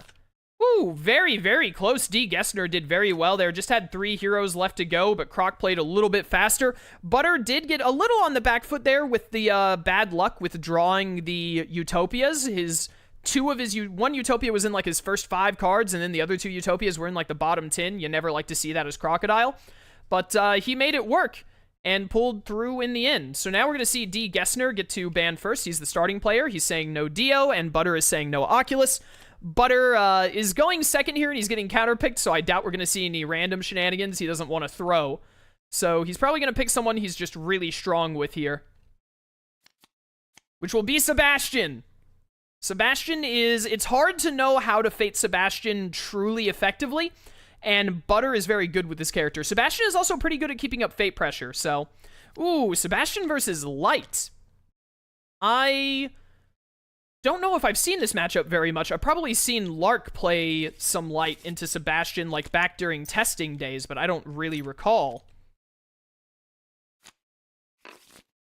Woo, very, very close. Dgessner did very well there. Just had 3 heroes left to go, but Croc played a little bit faster. Butter did get a little on the back foot there with the bad luck with drawing the Utopias. One Utopia was in like his first 5 cards, and then the other 2 Utopias were in like the bottom 10. You never like to see that as Crocodile. But he made it work and pulled through in the end. So now we're going to see Dgessner get to ban first. He's the starting player. He's saying no Dio, and Butter is saying no Oculus. Butter is going second here, and he's getting counterpicked, so I doubt we're going to see any random shenanigans. He doesn't want to throw. So he's probably going to pick someone he's just really strong with here, which will be Sebastian. Sebastian it's hard to know how to fate Sebastian truly effectively, and Butter is very good with this character. Sebastian is also pretty good at keeping up fate pressure, so... Ooh, Sebastian versus Light. I don't know if I've seen this matchup very much. I've probably seen Lark play some Light into Sebastian, like, back during testing days, but I don't really recall.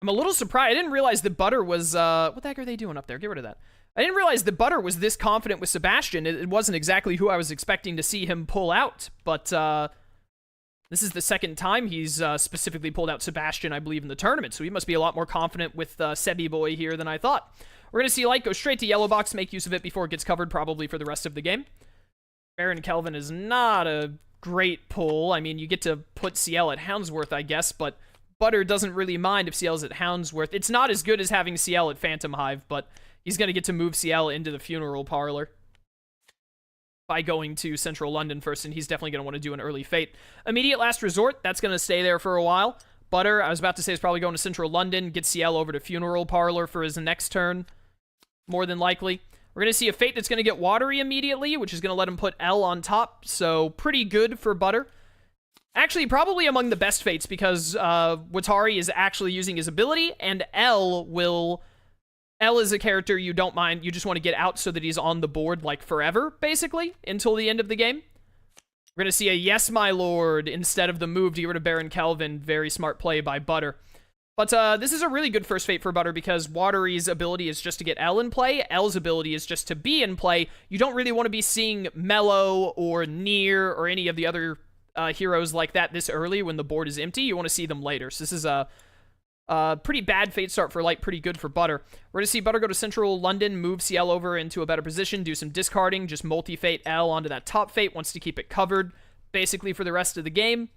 I'm a little surprised. I didn't realize that Butter was, what the heck are they doing up there? Get rid of that. I didn't realize that Butter was this confident with Sebastian. It wasn't exactly who I was expecting to see him pull out, but this is the second time he's specifically pulled out Sebastian, I believe, in the tournament, so he must be a lot more confident with Sebi Boy here than I thought. We're going to see Light go straight to Yellow Box, make use of it before it gets covered, probably for the rest of the game. Baron Kelvin is not a great pull. I mean, you get to put CL at Houndsworth, I guess, but Butter doesn't really mind if CL's at Houndsworth. It's not as good as having CL at Phantom Hive, but he's going to get to move CL into the Funeral Parlor by going to Central London first, and he's definitely going to want to do an early Fate. Immediate Last Resort, that's going to stay there for a while. Butter, I was about to say, is probably going to Central London, get CL over to Funeral Parlor for his next turn, more than likely. We're going to see a Fate that's going to get Watery immediately, which is going to let him put L on top, so pretty good for Butter. Actually, probably among the best Fates, because Watari is actually using his ability, and L is a character you don't mind. You just want to get out so that he's on the board, like, forever, basically, until the end of the game. We're going to see a Yes, My Lord instead of the move to get rid of Baron Kelvin. Very smart play by Butter. But this is a really good first Fate for Butter because Watery's ability is just to get L in play. L's ability is just to be in play. You don't really want to be seeing Mello or Nier or any of the other heroes like that this early when the board is empty. You want to see them later. So this is a pretty bad Fate start for Light, pretty good for Butter. We're going to see Butter go to Central London, move CL over into a better position, do some discarding, just multi-Fate L onto that top Fate, wants to keep it covered, basically, for the rest of the game.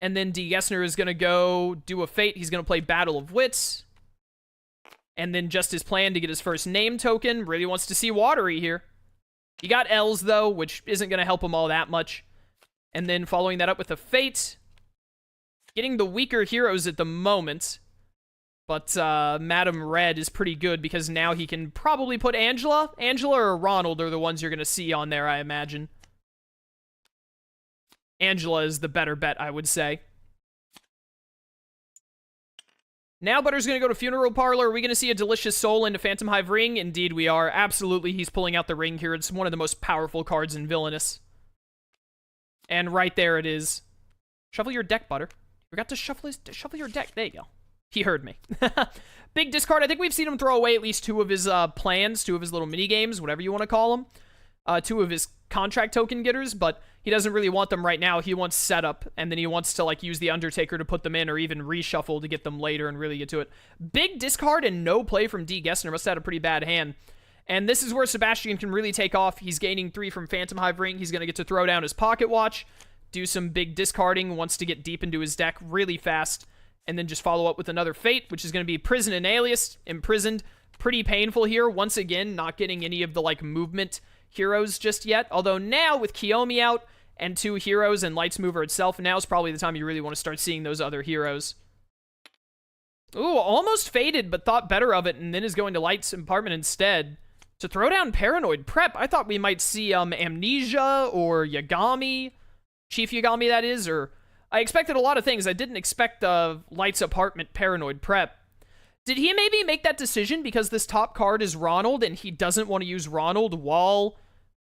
And then Dgessner is going to go do a Fate. He's going to play Battle of Wits. And then just his plan to get his first name token, really wants to see Watery here. He got L's, though, which isn't going to help him all that much. And then following that up with a Fate. Getting the weaker heroes at the moment, but Madam Red is pretty good because now he can probably put Angela. Angela or Ronald are the ones you're going to see on there, I imagine. Angela is the better bet, I would say. Now Butter's going to go to Funeral Parlor. Are we going to see a Delicious Soul into Phantom Hive Ring? Indeed we are. Absolutely, he's pulling out the ring here. It's one of the most powerful cards in Villainous. And right there it is. Shuffle your deck, Butter. Forgot to shuffle your deck. There you go. He heard me. Big discard. I think we've seen him throw away at least 2 of his plans, 2 of his little mini games, whatever you want to call them. two of his contract token getters, but he doesn't really want them right now. He wants setup, and then he wants to like use the Undertaker to put them in, or even reshuffle to get them later and really get to it. Big discard and no play from Dgessner. Must have had a pretty bad hand. And this is where Sebastian can really take off. He's gaining 3 from Phantom Hive Ring. He's going to get to throw down his Pocket Watch, do some big discarding, wants to get deep into his deck really fast, and then just follow up with another Fate, which is going to be Prison and Alias. Imprisoned. Pretty painful here. Once again, not getting any of the like movement heroes just yet. Although now with Kiyomi out and 2 heroes and Lights Mover itself, now's probably the time you really want to start seeing those other heroes. Ooh, almost faded, but thought better of it, and then is going to Light's Apartment instead. To throw down Paranoid Prep, I thought we might see Amnesia or Yagami. Chief Yagami, that is, or... I expected a lot of things. I didn't expect Light's Apartment Paranoid Prep. Did he maybe make that decision because this top card is Ronald and he doesn't want to use Ronald while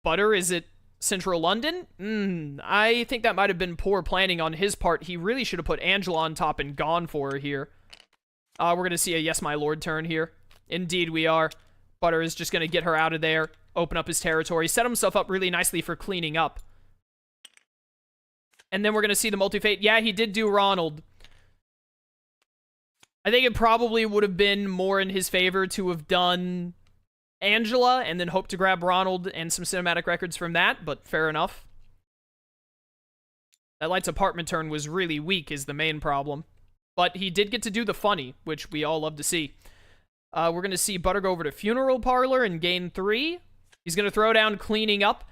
Butter is at Central London? I think that might have been poor planning on his part. He really should have put Angela on top and gone for her here. We're going to see a Yes My Lord turn here. Indeed we are. Butter is just going to get her out of there, open up his territory, set himself up really nicely for cleaning up. And then we're going to see the multi-fate. Yeah, he did do Ronald. I think it probably would have been more in his favor to have done Angela and then hope to grab Ronald and some cinematic records from that, but fair enough. That Light's Apartment turn was really weak is the main problem. But he did get to do the funny, which we all love to see. We're going to see Butter go over to Funeral Parlor and gain 3. He's going to throw down Cleaning Up.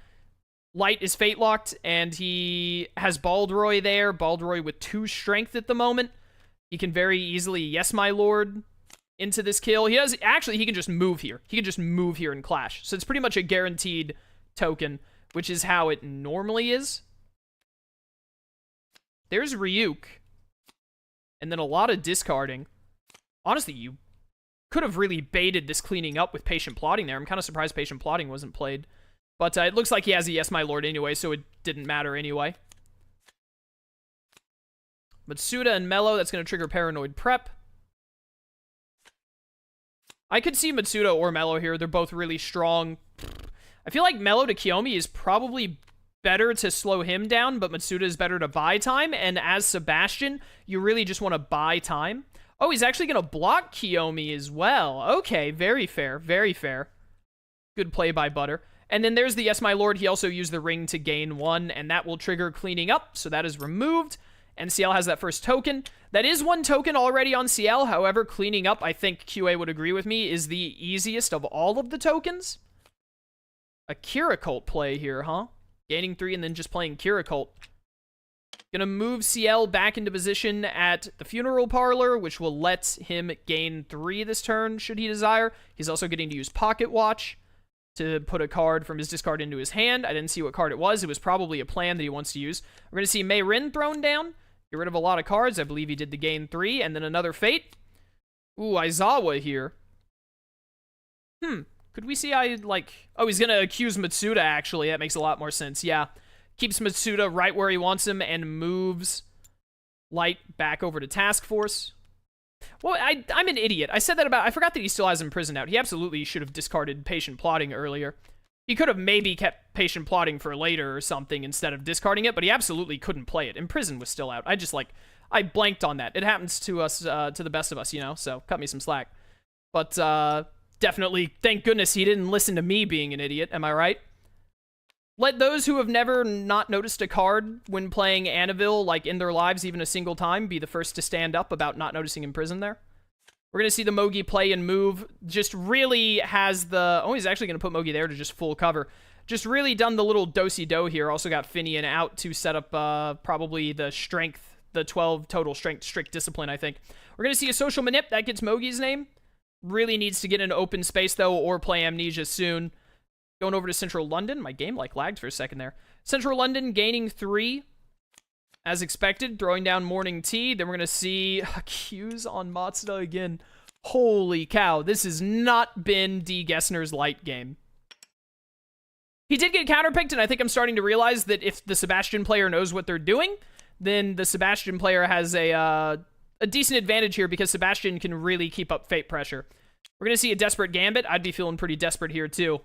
Light is Fate Locked, and he has Baldroy there. Baldroy with 2 strength at the moment. He can very easily Yes My Lord into this kill. He does, actually, he can just move here. He can just move here and clash. So it's pretty much a guaranteed token, which is how it normally is. There's Ryuk. And then a lot of discarding. Honestly, you could have really baited this Cleaning Up with Patient Plotting there. I'm kind of surprised Patient Plotting wasn't played. But it looks like he has a Yes My Lord anyway, so it didn't matter anyway. Matsuda and Mello, that's going to trigger Paranoid Prep. I could see Matsuda or Mello here. They're both really strong. I feel like Mello to Kiyomi is probably better to slow him down, but Matsuda is better to buy time. And as Sebastian, you really just want to buy time. Oh, he's actually going to block Kiyomi as well. Okay, very fair, very fair. Good play by Butter. And then there's the Yes My Lord. He also used the ring to gain 1, and that will trigger Cleaning Up, so that is removed. And CL has that first token. That is 1 token already on CL. However, Cleaning Up, I think QA would agree with me, is the easiest of all of the tokens. A Kira Cult play here, huh? Gaining 3 and then just playing Kira Cult. Gonna move CL back into position at the Funeral Parlor, which will let him gain 3 this turn, should he desire. He's also getting to use Pocket Watch to put a card from his discard into his hand. I didn't see what card it was. It was probably a plan that he wants to use. We're going to see Mei Rin thrown down. Get rid of a lot of cards. I believe he did the gain 3, and then another Fate. Ooh, Aizawa here. Could we see oh, he's going to accuse Matsuda, actually. That makes a lot more sense. Yeah. Keeps Matsuda right where he wants him and moves Light back over to Task Force. Well, I'm an idiot. I said that about... I forgot that he still has Imprisoned out. He absolutely should have discarded Patient Plotting earlier. He could have maybe kept Patient Plotting for later or something instead of discarding it, but he absolutely couldn't play it. Imprisoned was still out. I blanked on that. It happens to us, to the best of us, you know, so cut me some slack. But, definitely, thank goodness he didn't listen to me being an idiot, am I right? Let those who have never not noticed a card when playing Annabelle, like in their lives even a single time, be the first to stand up about not noticing Imprisoned there. We're going to see the Mogi play and move. Just really has the... Oh, he's actually going to put Mogi there to just full cover. Just really done the little do-si-do here. Also got Finian out to set up probably the strength, the 12 total strength, strict discipline, I think. We're going to see a social manip. That gets Mogi's name. Really needs to get an open space, though, or play Amnesia soon. Going over to Central London. My game, lagged for a second there. Central London gaining 3. As expected, throwing down Morning Tea. Then we're going to see Q's on Matsuda again. Holy cow. This has not been Dgessner's light game. He did get counterpicked, and I think I'm starting to realize that if the Sebastian player knows what they're doing, then the Sebastian player has a decent advantage here because Sebastian can really keep up fate pressure. We're going to see a Desperate Gambit. I'd be feeling pretty desperate here, too.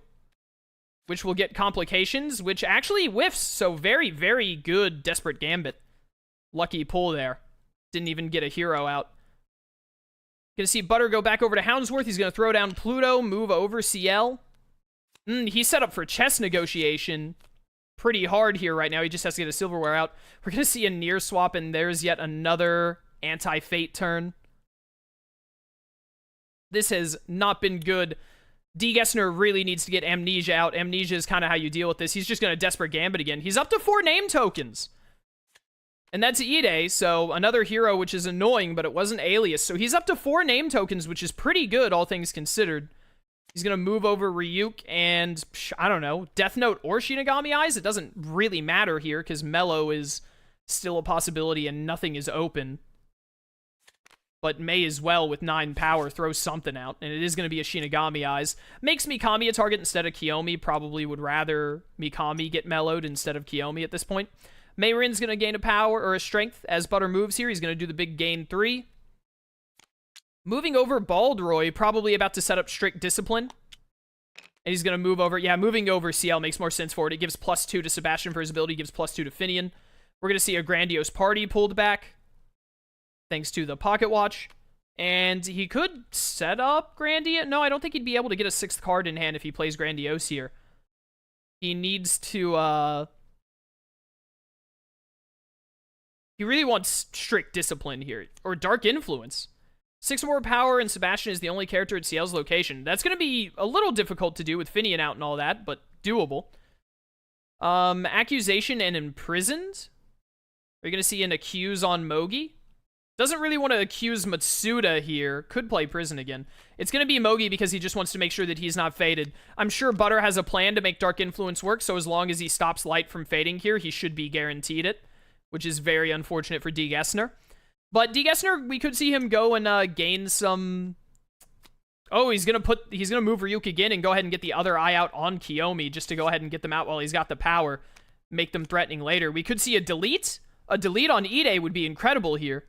which will get complications, which actually whiffs. So very, very good Desperate Gambit. Lucky pull there. Didn't even get a hero out. Gonna see Butter go back over to Houndsworth. He's gonna throw down Pluto, move over CL. He's set up for chess negotiation pretty hard here right now. He just has to get a silverware out. We're gonna see a near swap, and there's yet another anti-fate turn. This has not been good. Dgessner really needs to get Amnesia out. Amnesia is kind of how you deal with this. He's just going to Desperate Gambit again. He's up to 4 name tokens. And that's Ide, so another hero, which is annoying, but it wasn't Alias. So he's up to 4 name tokens, which is pretty good, all things considered. He's going to move over Ryuk and, I don't know, Death Note or Shinigami Eyes. It doesn't really matter here, because Mellow is still a possibility and nothing is open. But may as well, with 9 power, throw something out. And it is going to be a Shinigami Eyes. Makes Mikami a target instead of Kiyomi. Probably would rather Mikami get mellowed instead of Kiyomi at this point. Mayrin's going to gain a power or a strength as Butter moves here. He's going to do the big gain 3. Moving over Baldroy, probably about to set up Strict Discipline. And he's going to move over. Yeah, moving over CL makes more sense for it. It gives +2 to Sebastian for his ability. Gives +2 to Finian. We're going to see a Grandiose Party pulled back, thanks to the Pocket Watch. And he could set up Grandiose. No, I don't think he'd be able to get a 6th card in hand if he plays Grandiose here. He needs to, he really wants Strict Discipline here. Or Dark Influence. 6 more power, and Sebastian is the only character at CL's location. That's going to be a little difficult to do with Finian out and all that, but doable. Accusation and Imprisoned. Are you going to see an Accuse on Mogi? Doesn't really want to accuse Matsuda here. Could play Prison again. It's going to be Mogi because he just wants to make sure that he's not faded. I'm sure Butter has a plan to make Dark Influence work, so as long as he stops Light from fading here, he should be guaranteed it, which is very unfortunate for Dgessner. But Dgessner, we could see him go and gain some... Oh, he's going to move Ryuk again and go ahead and get the other eye out on Kiyomi just to go ahead and get them out while he's got the power. Make them threatening later. We could see a delete. A delete on Ide would be incredible here.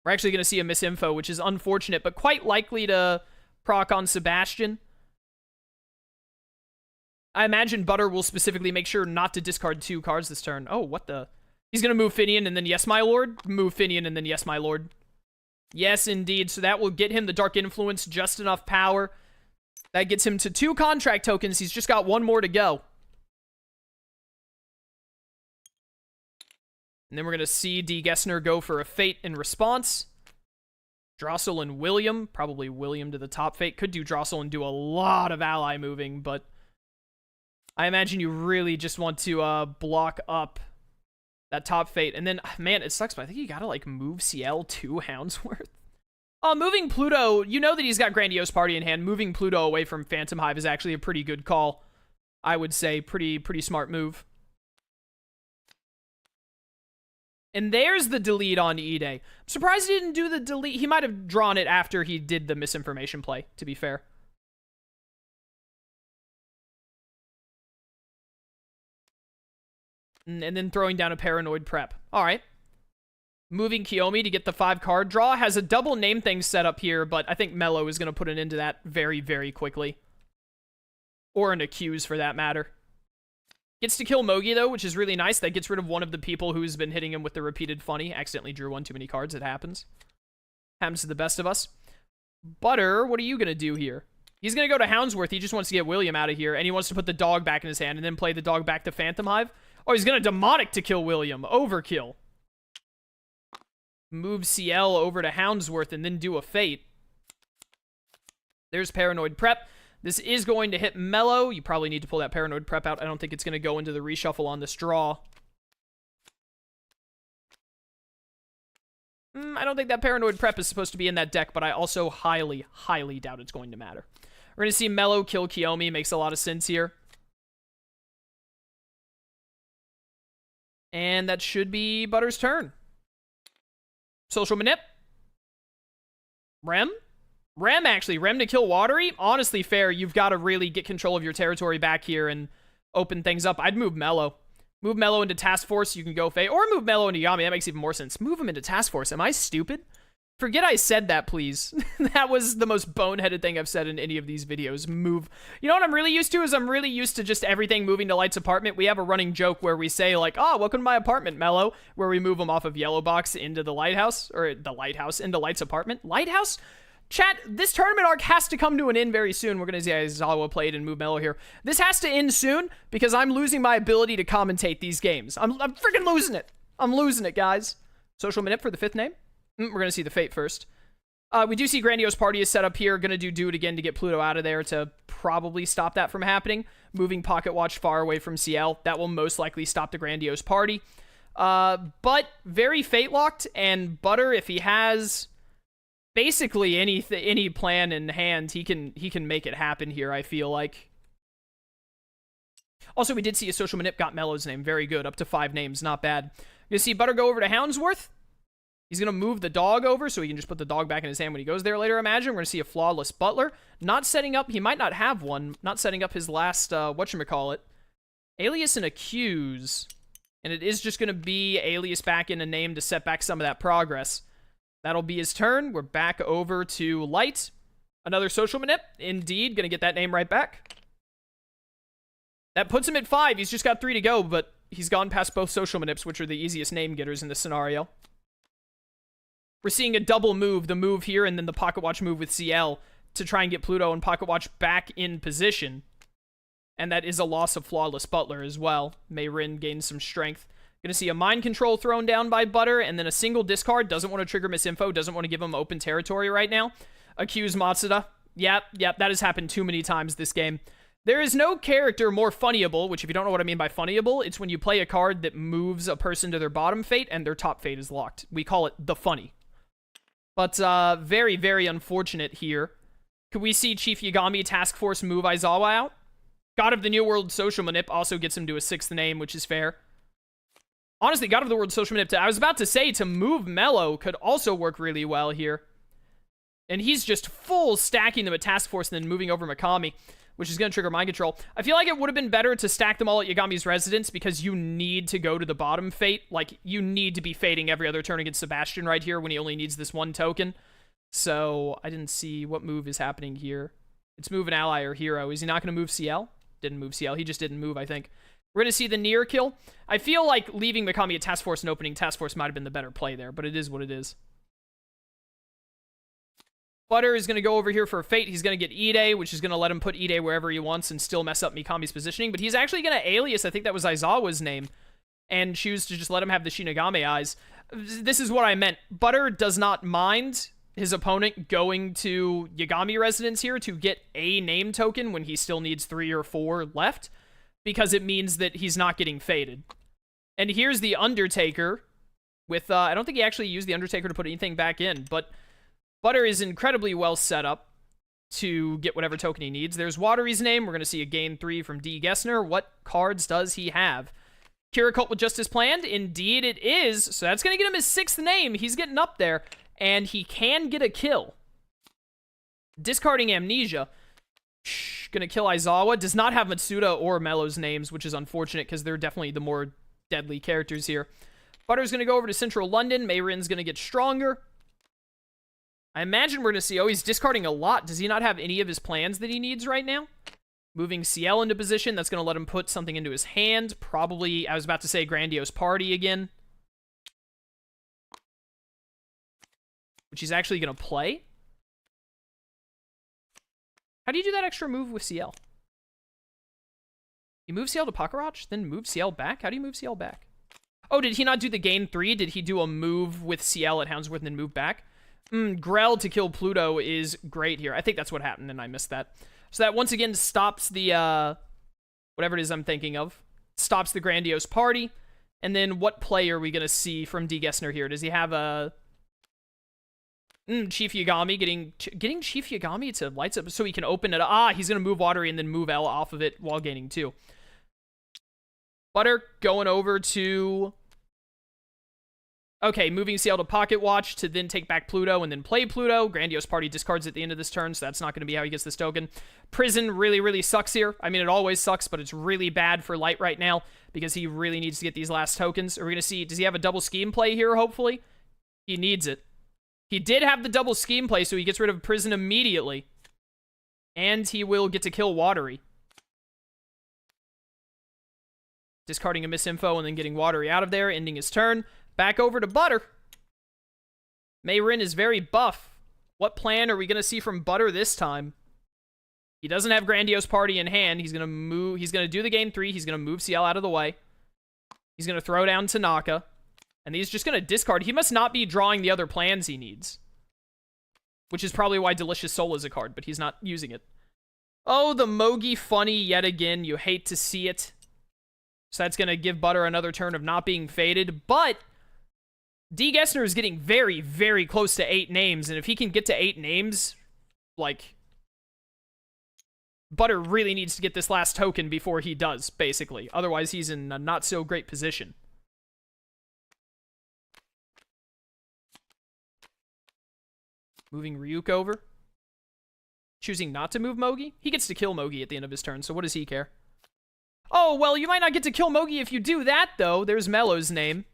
We're actually going to see a misinfo, which is unfortunate, but quite likely to proc on Sebastian. I imagine Butter will specifically make sure not to discard 2 cards this turn. Oh, what the... He's going to move Finian and then yes, my lord. Move Finian and then yes, my lord. Yes, indeed. So that will get him the Dark Influence, just enough power. That gets him to 2 contract tokens. He's just got 1 more to go. And then we're going to see Dgessner go for a Fate in response. Drossel and William. Probably William to the top Fate. Could do Drossel and do a lot of ally moving, but I imagine you really just want to block up that top Fate. And then, man, it sucks, but I think you gotta, like, move CL to Houndsworth. Moving Pluto, you know that he's got Grandiose Party in hand. Moving Pluto away from Phantom Hive is actually a pretty good call. I would say pretty smart move. And there's the delete on Ide. I'm surprised he didn't do the delete. He might have drawn it after he did the misinformation play, to be fair. And then throwing down a Paranoid Prep. All right. Moving Kiyomi to get the 5 card draw. Has a double name thing set up here, but I think Mello is going to put an end to that very, very quickly. Or an Accuse, for that matter. Gets to kill Mogi, though, which is really nice. That gets rid of one of the people who's been hitting him with the repeated funny. Accidentally drew 1 too many cards. It happens. Happens to the best of us. Butter, what are you going to do here? He's going to go to Houndsworth. He just wants to get William out of here, and he wants to put the dog back in his hand and then play the dog back to Phantom Hive. Oh, he's going to Demonic to kill William. Overkill. Move CL over to Houndsworth and then do a Fate. There's Paranoid Prep. This is going to hit Mellow. You probably need to pull that Paranoid Prep out. I don't think it's going to go into the reshuffle on this draw. I don't think that Paranoid Prep is supposed to be in that deck, but I also highly, highly doubt it's going to matter. We're going to see Mellow kill Kiyomi. Makes a lot of sense here. And that should be Butter's turn. Social Manip. Rem? Rem, actually. Rem to kill Watery? Honestly, fair. You've got to really get control of your territory back here and open things up. I'd move Mellow. Move Mellow into Task Force. You can go Faye. Or move Mellow into Yami. That makes even more sense. Move him into Task Force. Am I stupid? Forget I said that, please. That was the most boneheaded thing I've said in any of these videos. Move. You know what I'm really used to is I'm really used to just everything moving to Light's apartment. We have a running joke where we say, like, oh, welcome to my apartment, Mello, where we move him off of Yellow Box into the lighthouse, or the lighthouse, into Light's apartment. Lighthouse? Chat, this tournament arc has to come to an end very soon. We're going to see Aizawa play it and move Mello here. This has to end soon because I'm losing my ability to commentate these games. I'm freaking losing it. I'm losing it, guys. Social minute for the 5th name. We're going to see the fate first. We do see Grandiose Party is set up here. Going to do it again to get Pluto out of there to probably stop that from happening. Moving Pocket Watch far away from CL. That will most likely stop the Grandiose Party. But very fate locked, and Butter, if he has basically any plan in hand, he can make it happen here, I feel like. Also, we did see a social manip got Mello's name. Very good. Up to 5 names. Not bad. You see Butter go over to Houndsworth. He's going to move the dog over so he can just put the dog back in his hand when he goes there later, imagine. We're going to see a Flawless Butler. Not setting up, he might not have one, not setting up his last, whatchamacallit, Alias and Accuse. And it is just going to be Alias back in a name to set back some of that progress. That'll be his turn. We're back over to Light. Another social manip. Indeed, going to get that name right back. That puts him at 5. He's just got 3 to go, but he's gone past both social manips, which are the easiest name getters in this scenario. We're seeing a double move, the move here and then the Pocket Watch move with CL to try and get Pluto and Pocket Watch back in position. And that is a loss of Flawless Butler as well. Mayrin gains some strength. Gonna see a Mind Control thrown down by Butter, and then a single discard. Doesn't want to trigger Misinfo, doesn't want to give him open territory right now. Accuse Matsuda. Yep, that has happened too many times this game. There is no character more funnyable, which if you don't know what I mean by funnyable, it's when you play a card that moves a person to their bottom fate and their top fate is locked. We call it the funny. But very, very unfortunate here. Could we see Chief Yagami Task Force move Aizawa out? God of the New World Social Manip also gets him to a 6th name, which is fair. Honestly, God of the World Social Manip, I was about to say to move Mello could also work really well here. And he's just full stacking them at Task Force and then moving over Mikami, which is going to trigger Mind Control. I feel like it would have been better to stack them all at Yagami's residence because you need to go to the bottom fate. Like, you need to be fating every other turn against Sebastian right here when he only needs this 1 token. So, I didn't see what move is happening here. It's move an ally or hero. Is he not going to move CL? Didn't move CL. He just didn't move, I think. We're going to see the near kill. I feel like leaving Mikami at Task Force and opening Task Force might have been the better play there, but it is what it is. Butter is going to go over here for a fate. He's going to get Ide, which is going to let him put Ide wherever he wants and still mess up Mikami's positioning. But he's actually going to Alias, I think that was Aizawa's name, and choose to just let him have the Shinigami eyes. This is what I meant. Butter does not mind his opponent going to Yagami residence here to get a name token when he still needs 3 or 4 left, because it means that he's not getting fated. And here's the Undertaker with, I don't think he actually used the Undertaker to put anything back in, but Butter is incredibly well set up to get whatever token he needs. There's Watery's name. We're going to see a gain 3 from Dgessner. What cards does he have? Cure Cult with Justice planned? Indeed it is. So that's going to get him his 6th name. He's getting up there. And he can get a kill. Discarding Amnesia. Gonna kill Aizawa. Does not have Matsuda or Mello's names, which is unfortunate because they're definitely the more deadly characters here. Butter's gonna go over to Central London. Mayrin's gonna get stronger. I imagine we're gonna see, oh, he's discarding a lot. Does he not have any of his plans that he needs right now? Moving CL into position. That's gonna let him put something into his hand. Probably, I was about to say Grandiose Party again, which he's actually going to play. How do you do that extra move with CL? You move CL to Pakarach, then move CL back? How do you move CL back? Oh, did he not do the gain 3? Did he do a move with CL at Houndsworth and then move back? Grell to kill Pluto is great here. I think that's what happened, and I missed that. So that once again stops the, whatever it is I'm thinking of. Stops the Grandiose Party. And then what play are we going to see from Dgessner here? Does he have a... Chief Yagami, getting Chief Yagami to lights up so he can open it. He's going to move Watery and then move L off of it while gaining 2. Butter going over to... Okay, moving CL to Pocket Watch to then take back Pluto and then play Pluto. Grandiose Party discards at the end of this turn, so that's not going to be how he gets this token. Prison really, really sucks here. I mean, it always sucks, but it's really bad for Light right now because he really needs to get these last tokens. Are we going to see... Does he have a double scheme play here, hopefully? He needs it. He did have the double scheme play, so he gets rid of Prison immediately. And he will get to kill Watery. Discarding a misinfo and then getting Watery out of there, ending his turn. Back over to Butter. Mayrin is very buff. What plan are we going to see from Butter this time? He doesn't have Grandiose Party in hand. He's going to move. He's going to do the game 3. He's going to move CL out of the way. He's going to throw down Tanaka. And he's just going to discard. He must not be drawing the other plans he needs. Which is probably why Delicious Soul is a card, but he's not using it. Oh, the Mogi funny yet again. You hate to see it. So that's going to give Butter another turn of not being faded. But Dgessner is getting very, very close to 8 names. And if he can get to 8 names, like, Butter really needs to get this last token before he does, basically. Otherwise, he's in a not so great position. Moving Ryuk over. Choosing not to move Mogi. He gets to kill Mogi at the end of his turn, so what does he care? Oh, well, you might not get to kill Mogi if you do that, though. There's Mello's name.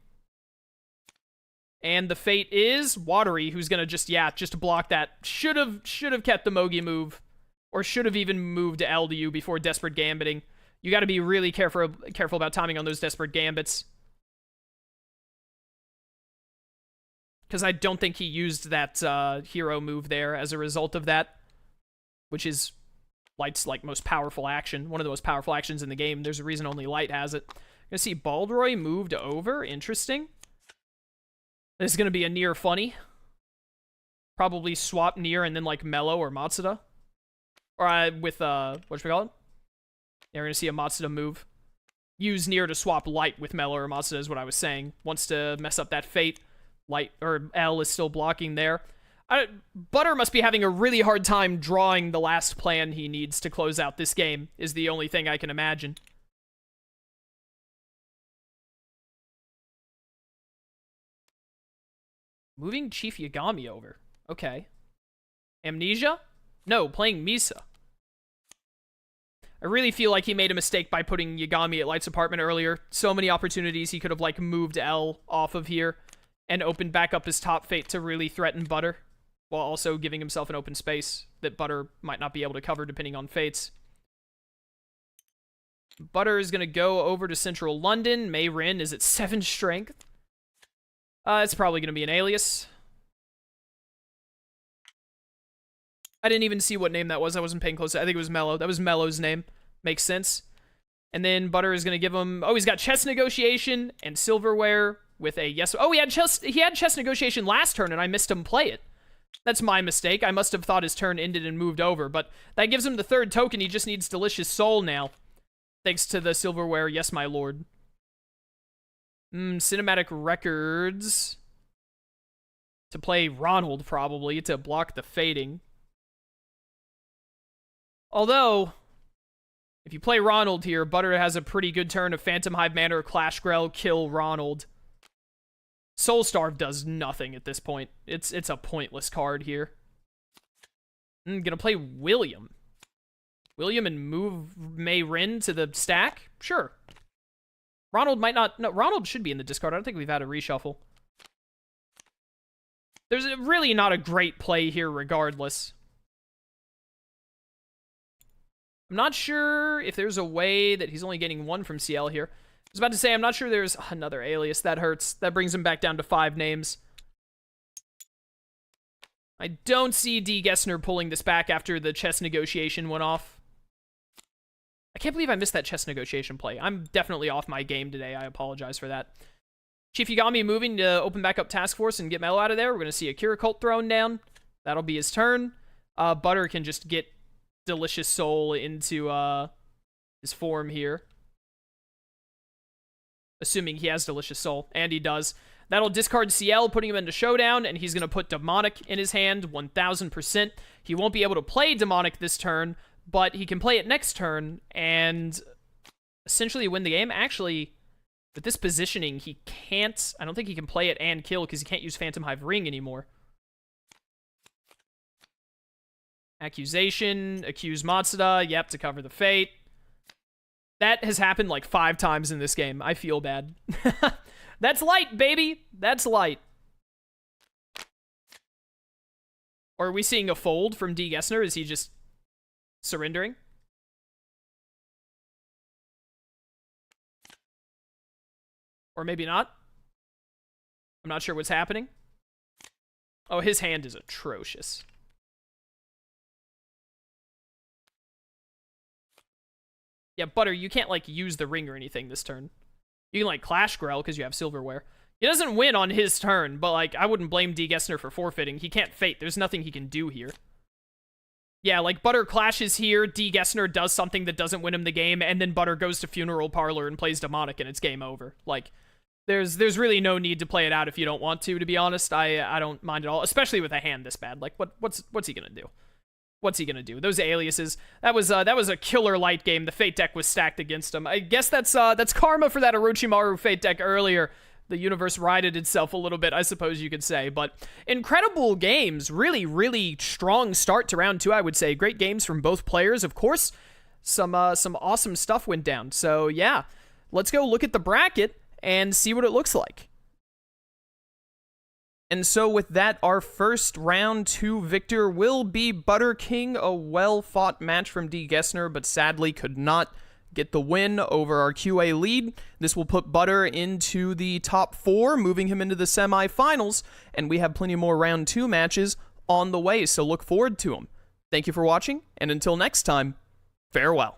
And the fate is Watery, who's gonna just block that. Should have kept the Mogi move. Or should have even moved to L to you before Desperate Gambiting. You gotta be really careful about timing on those Desperate Gambits. Because I don't think he used that hero move there as a result of that. Which is Light's most powerful action. One of the most powerful actions in the game. There's a reason only Light has it. Gonna see Baldroy moved over. Interesting. This is gonna be a Nier funny. Probably swap Nier and then Mello or Matsuda. Or with, whatchamacallit? Yeah, we're gonna see a Matsuda move. Use Nier to swap Light with Mello or Matsuda is what I was saying. Wants to mess up that fate. Light, or L is still blocking there. Butter must be having a really hard time drawing the last plan he needs to close out this game, is the only thing I can imagine. Moving Chief Yagami over. Okay. Amnesia? No, playing Misa. I really feel like he made a mistake by putting Yagami at Light's apartment earlier. So many opportunities he could have, moved L off of here and opened back up his top fate to really threaten Butter, while also giving himself an open space that Butter might not be able to cover depending on fates. Butter is going to go over to Central London. Mayrin is at 7 strength. It's probably going to be an alias. I didn't even see what name that was. I wasn't paying close. I think it was Mello. That was Mello's name. Makes sense. And then Butter is going to give him... Oh, he's got Chess Negotiation and Silverware with a yes... Oh, he had Chess Negotiation last turn, and I missed him play it. That's my mistake. I must have thought his turn ended and moved over. But that gives him the 3rd token. He just needs Delicious Soul now. Thanks to the Silverware. Yes, my lord. Cinematic Records. To play Ronald, probably, to block the fading. Although, if you play Ronald here, Butter has a pretty good turn of Phantom Hive Mana or Clash Grell, kill Ronald. Soul Starve does nothing at this point. It's a pointless card here. Gonna play William. William and move Mayrin to the stack? Sure. Ronald might not... No, Ronald should be in the discard. I don't think we've had a reshuffle. There's really not a great play here regardless. I'm not sure if there's a way that he's only getting 1 from CL here. I was about to say, I'm not sure there's another alias. That hurts. That brings him back down to 5 names. I don't see Dgessner pulling this back after the chess negotiation went off. I can't believe I missed that chess negotiation play. I'm definitely off my game today. I apologize for that. Chief Yagami moving to open back up Task Force and get Mello out of there. We're going to see a Kira Cult thrown down. That'll be his turn. Butter can just get Delicious Soul into his form here. Assuming he has Delicious Soul. And he does. That'll discard CL, putting him into Showdown, and he's going to put Demonic in his hand, 1000%. He won't be able to play Demonic this turn, but he can play it next turn, and essentially win the game. Actually, with this positioning, he can't... I don't think he can play it and kill, because he can't use Phantom Hive Ring anymore. Accusation, accuse Matsuda, yep, to cover the fate. That has happened like 5 times in this game. I feel bad. That's light, baby! That's light. Or are we seeing a fold from Dgessner? Is he just surrendering? Or maybe not. I'm not sure what's happening. Oh, his hand is atrocious. Yeah, Butter, you can't, like, use the ring or anything this turn. You can, like, Clash Grell because you have silverware. He doesn't win on his turn, but, like, I wouldn't blame Dgessner for forfeiting. He can't Fate. There's nothing he can do here. Yeah, like, Butter clashes here, Dgessner does something that doesn't win him the game, and then Butter goes to Funeral Parlor and plays Demonic, and it's game over. Like, there's really no need to play it out if you don't want to be honest. I don't mind at all, especially with a hand this bad. Like, what's he gonna do? What's he gonna do? Those aliases. That was a killer light game. The Fate deck was stacked against him. I guess that's karma for that Orochimaru Fate deck earlier. The universe righted itself a little bit, I suppose you could say. But incredible games. Really, really strong start to round 2, I would say. Great games from both players. Of course, some awesome stuff went down. So yeah, let's go look at the bracket and see what it looks like. And so with that, our first round 2 victor will be ButTeRkiNG, a well-fought match from Dgessner, but sadly could not get the win over our QA lead. This will put Butter into the top 4, moving him into the semifinals, and we have plenty more round 2 matches on the way, so look forward to them. Thank you for watching, and until next time, farewell.